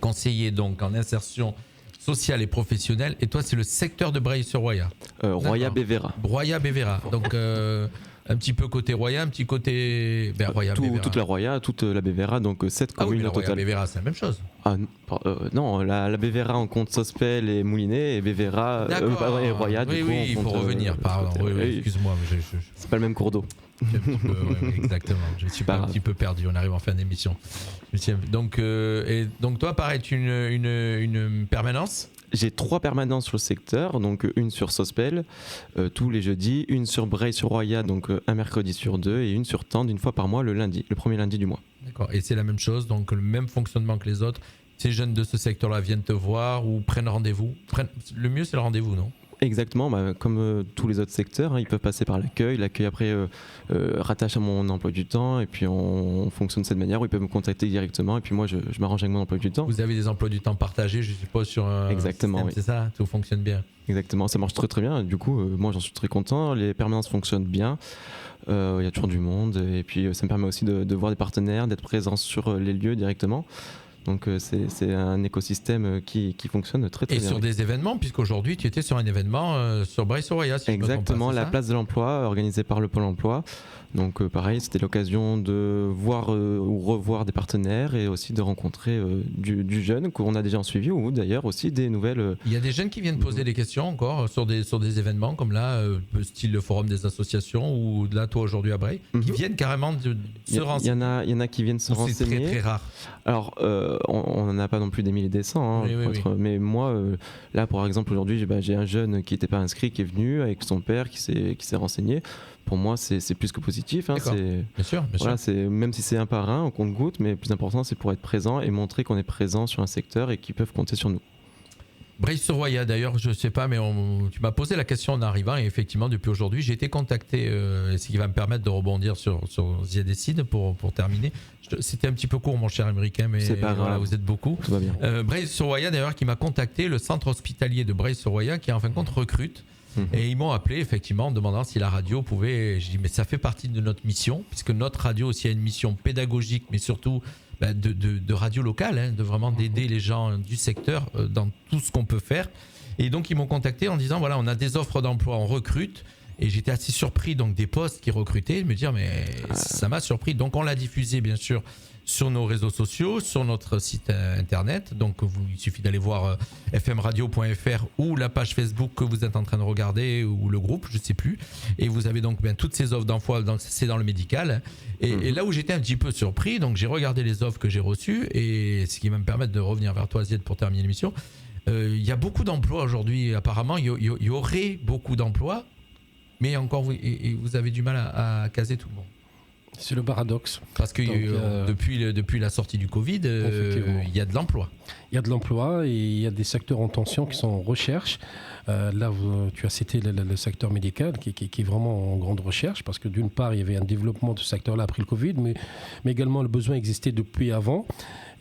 conseiller donc en insertion sociale et professionnelle. Et toi, c'est le secteur de Breil-sur-Roya. Roya-Bévéra. Roya-Bévéra. Donc, un petit peu côté Roya, un petit côté Roya-Bévéra. Toute la Roya, toute la Bévéra, donc 7 Ah oui, communes mais la au total. Roya-Bévéra, c'est la même chose. Ah, non, la Bévéra, on compte Sospel et Moulinet, et Bévéra, et Roya, oui, du coup, oui, on il compte, faut revenir, pardon. Oui, excuse-moi. C'est pas le même cours d'eau. Oui, exactement. Je suis un petit peu perdu. On arrive en fin d'émission. Donc toi, pareil, tu as une permanence. J'ai 3 permanences sur le secteur, donc une sur Sospel tous les jeudis, une sur Breil-sur-Roya, donc un mercredi sur 2, et une sur Tende une fois par mois, le premier lundi du mois. D'accord. Et c'est la même chose, donc le même fonctionnement que les autres. Ces jeunes de ce secteur-là viennent te voir ou prennent rendez-vous. Le mieux, c'est le rendez-vous, non ? Exactement, comme tous les autres secteurs, ils peuvent passer par l'accueil. L'accueil après rattache à mon emploi du temps, et puis on fonctionne de cette manière où ils peuvent me contacter directement, et puis moi je m'arrange avec mon emploi du temps. Vous avez des emplois du temps partagés, je suppose, sur un Exactement, système, oui. C'est ça ? Tout fonctionne bien. Exactement, ça marche très très bien. Du coup, moi j'en suis très content. Les permanences fonctionnent bien. Il y a toujours du monde, et puis ça me permet aussi de voir des partenaires, d'être présent sur les lieux directement. Donc c'est un écosystème qui fonctionne très très Et bien. sur des événements, puisqu'aujourd'hui tu étais sur un événement sur Breil-sur-Roya, si Exactement, je me trompe pas, c'est la ça place de l'emploi organisée par le Pôle emploi. Donc pareil, c'était l'occasion de voir ou revoir des partenaires et aussi de rencontrer du jeune qu'on a déjà en suivi, ou d'ailleurs aussi des nouvelles. Il y a des jeunes qui viennent poser des questions encore sur des événements comme là, style le forum des associations ou là toi aujourd'hui à Breil, qui viennent carrément se renseigner. Il y en a qui viennent se renseigner. C'est très très rare. Alors on n'en a pas non plus des milliers et des cents, Oui. Mais moi là par exemple aujourd'hui j'ai un jeune qui n'était pas inscrit qui est venu avec son père qui s'est renseigné. Pour moi, c'est plus que positif. Bien sûr. Voilà, même si c'est un par un, on compte-goutte, mais le plus important, c'est pour être présent et montrer qu'on est présent sur un secteur et qu'ils peuvent compter sur nous. Breil-sur-Roya, d'ailleurs, je ne sais pas, mais tu m'as posé la question en arrivant, et effectivement, depuis aujourd'hui, j'ai été contacté, ce qui va me permettre de rebondir sur Zia Décide pour terminer. C'était un petit peu court, mon cher américain, mais voilà, vous êtes beaucoup. Tout va bien. Breil-sur-Roya, d'ailleurs, qui m'a contacté, le centre hospitalier de Breil-sur-Roya, qui en fin de compte recrute. Et ils m'ont appelé effectivement en demandant si la radio pouvait. Je dis mais ça fait partie de notre mission, puisque notre radio aussi a une mission pédagogique, mais surtout de radio locale, de vraiment d'aider les gens du secteur dans tout ce qu'on peut faire. Et donc ils m'ont contacté en disant voilà, on a des offres d'emploi, on recrute. Et j'étais assez surpris donc des postes qui recrutaient, de me dire mais ça m'a surpris. Donc on l'a diffusé bien sûr sur nos réseaux sociaux, sur notre site internet. Donc il suffit d'aller voir fmradio.fr ou la page Facebook que vous êtes en train de regarder ou le groupe, je ne sais plus. Et vous avez donc toutes ces offres d'emploi, c'est dans le médical. Et là où j'étais un petit peu surpris, donc j'ai regardé les offres que j'ai reçues, et ce qui va me permettre de revenir vers toi, Zied, pour terminer l'émission. Il y a beaucoup d'emplois aujourd'hui, apparemment, il y aurait beaucoup d'emplois Mais encore, vous avez du mal à caser tout le monde. C'est le paradoxe. Parce que depuis la sortie du Covid, il y a de l'emploi. Il y a de l'emploi et il y a des secteurs en tension qui sont en recherche. Là, tu as cité le secteur médical qui est vraiment en grande recherche parce que d'une part, il y avait un développement de ce secteur-là après le Covid, mais également le besoin existait depuis avant.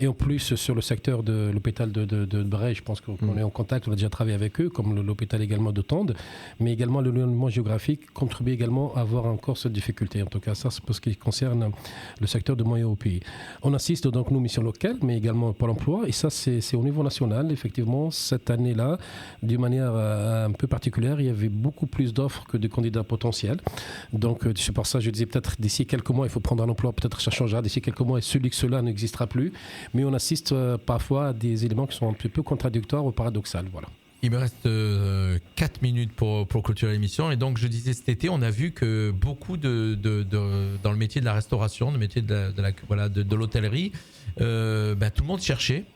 Et en plus, sur le secteur de l'hôpital de Bray, je pense qu'on est en contact, on a déjà travaillé avec eux, comme l'hôpital également de Tende, mais également l'éloignement géographique contribue également à avoir encore cette difficulté. En tout cas, ça, c'est pour ce qui concerne le secteur de moyens au pays. On assiste donc, nous, mission locale, mais également Pôle emploi, et ça, c'est au niveau national. Effectivement, cette année-là, d'une manière un peu particulière, il y avait beaucoup plus d'offres que de candidats potentiels. Donc, c'est pour ça que je disais peut-être d'ici quelques mois, il faut prendre un emploi, peut-être ça changera d'ici quelques mois, et cela n'existera plus. Mais on assiste parfois à des éléments qui sont un petit peu contradictoires ou paradoxaux. Voilà. Il me reste 4 minutes pour clôturer l'émission. Et donc, je disais, cet été, on a vu que beaucoup dans le métier de la restauration, le métier de l'hôtellerie, tout le monde cherchait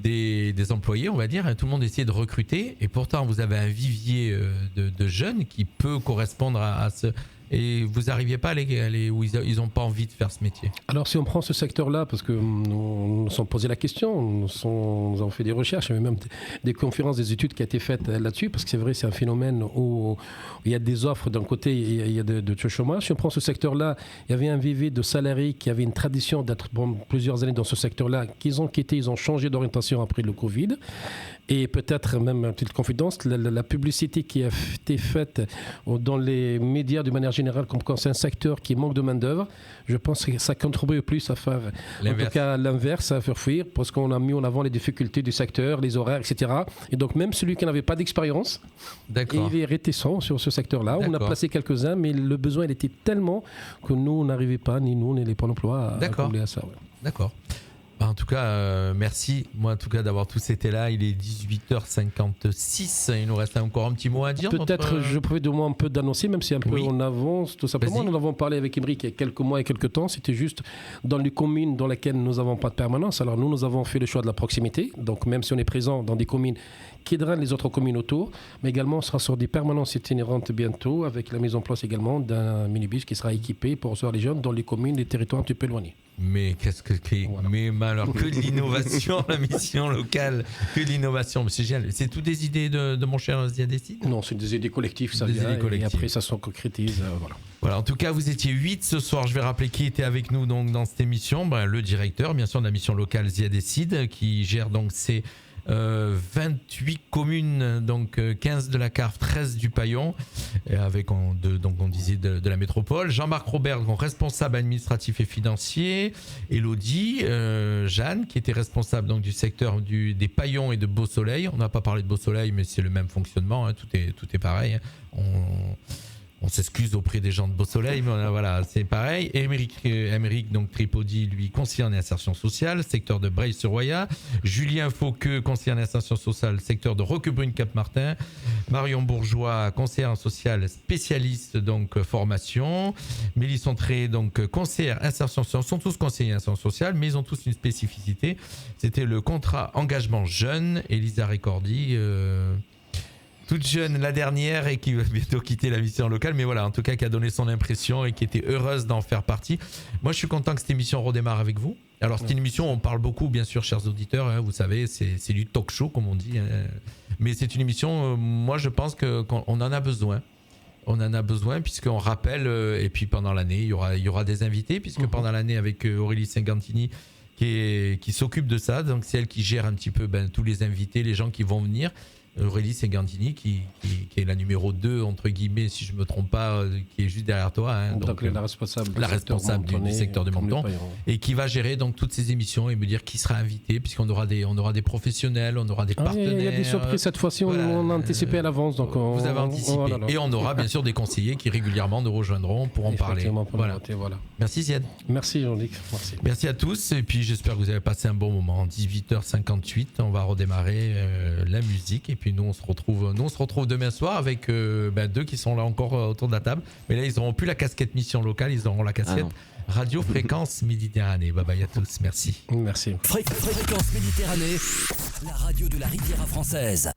des employés, on va dire. Tout le monde essayait de recruter. Et pourtant, vous avez un vivier de jeunes qui peut correspondre à ce... Et vous n'arriviez pas à aller où ils n'ont pas envie de faire ce métier? Alors, si on prend ce secteur-là, parce que nous nous sommes posé la question, nous avons fait des recherches, il y avait même des conférences, des études qui ont été faites là-dessus, parce que c'est vrai, c'est un phénomène où il y a des offres d'un côté, il y a de chômage. Si on prend ce secteur-là, il y avait un vivier de salariés qui avaient une tradition d'être plusieurs années dans ce secteur-là, qu'ils ont quitté, ils ont changé d'orientation après le Covid. Et peut-être même, une petite confidence, la publicité qui a été faite dans les médias de manière générale, comme quand c'est un secteur qui manque de main-d'œuvre, je pense que ça contribue plus à faire, en tout cas l'inverse, à faire fuir, parce qu'on a mis en avant les difficultés du secteur, les horaires, etc. Et donc même celui qui n'avait pas d'expérience, il est réticent sur ce secteur-là. On a placé quelques-uns, mais le besoin il était tellement que nous, on n'arrivait pas, ni nous, ni les Pôle emploi, à combler à ça. Ouais. D'accord. En tout cas, merci moi en tout cas d'avoir tous été là. Il est 18h56. Il nous reste encore un petit mot à dire. Peut-être je pouvais de moins un peu d'annoncer, même si un peu on avance. Tout simplement, nous avons parlé avec Émeric il y a quelques mois et quelques temps. C'était juste dans les communes dans lesquelles nous n'avons pas de permanence. Alors nous avons fait le choix de la proximité. Donc même si on est présent dans des communes qui drainent les autres communes autour, mais également on sera sur des permanences itinérantes bientôt, avec la mise en place également d'un minibus qui sera équipé pour recevoir les jeunes dans les communes, les territoires un petit peu éloignés. Mais qu'est-ce que alors que de l'innovation, la mission locale, que de l'innovation, c'est génial. C'est toutes des idées de mon cher Ziad Essid? Non, c'est des idées collectives, ça vient, et après ça se concrétise. Voilà, en tout cas, vous étiez 8 ce soir. Je vais rappeler qui était avec nous donc, dans cette émission. Le directeur, bien sûr, de la mission locale Ziad Essid, qui gère donc ces 28 communes, donc 15 de la Carve, 13 du Paillon, avec donc on disait de la métropole. Jean-Marc Robert, responsable administratif et financier. Elodie, Jeanne, qui était responsable donc du secteur des Paillons et de Beau-Soleil. On n'a pas parlé de Beau-Soleil, mais c'est le même fonctionnement, hein, tout est pareil. Hein. On s'excuse auprès des gens de Beau-Soleil, mais voilà, c'est pareil. Émeric donc Tripodi, lui, conseiller en insertion sociale, secteur de Breil-sur-Roya. Julien Fauqueux, conseiller en insertion sociale, secteur de Roquebrune-Cap-Martin. Marion Bourgeois, conseillère en sociale, spécialiste donc formation. Mélisse Ontré, donc conseillère insertion sociale. Ils sont tous conseillers en insertion sociale, mais ils ont tous une spécificité. C'était le contrat engagement jeune. Elisa Ricordi, toute jeune, la dernière, et qui va bientôt quitter la mission locale, mais voilà, en tout cas, qui a donné son impression et qui était heureuse d'en faire partie. Moi, je suis content que cette émission redémarre avec vous. Alors, c'est une émission où on parle beaucoup, bien sûr, chers auditeurs, hein, vous savez, c'est du talk show, comme on dit. Hein, mais c'est une émission, moi, je pense qu'on en a besoin. On en a besoin, puisqu'on rappelle, et puis pendant l'année, il y aura des invités, puisque pendant l'année, avec Aurélie Singantini, qui s'occupe de ça, donc c'est elle qui gère un petit peu tous les invités, les gens qui vont venir. Aurélie Singantini qui est la numéro 2 entre guillemets, si je me trompe pas, qui est juste derrière toi, hein, donc la responsable du secteur de Menton, et qui va gérer donc toutes ces émissions et me dire qui sera invité, puisqu'on aura des professionnels, on aura des partenaires. Il y a des surprises cette fois-ci, on a anticipé à l'avance, donc vous avez anticipé, et on aura bien sûr des conseillers qui régulièrement nous rejoindront pour en parler. Voilà. Merci Ziad. Merci Jean-Luc. Merci à tous, et puis j'espère que vous avez passé un bon moment. 18h58, on va redémarrer la musique, et puis nous on se retrouve demain soir avec deux qui sont là encore autour de la table, mais là ils n'auront plus la casquette mission locale, ils auront la casquette Radio Fréquence Méditerranée. Bye bye à tous, merci. Fréquence Méditerranée, la radio de la Riviera française.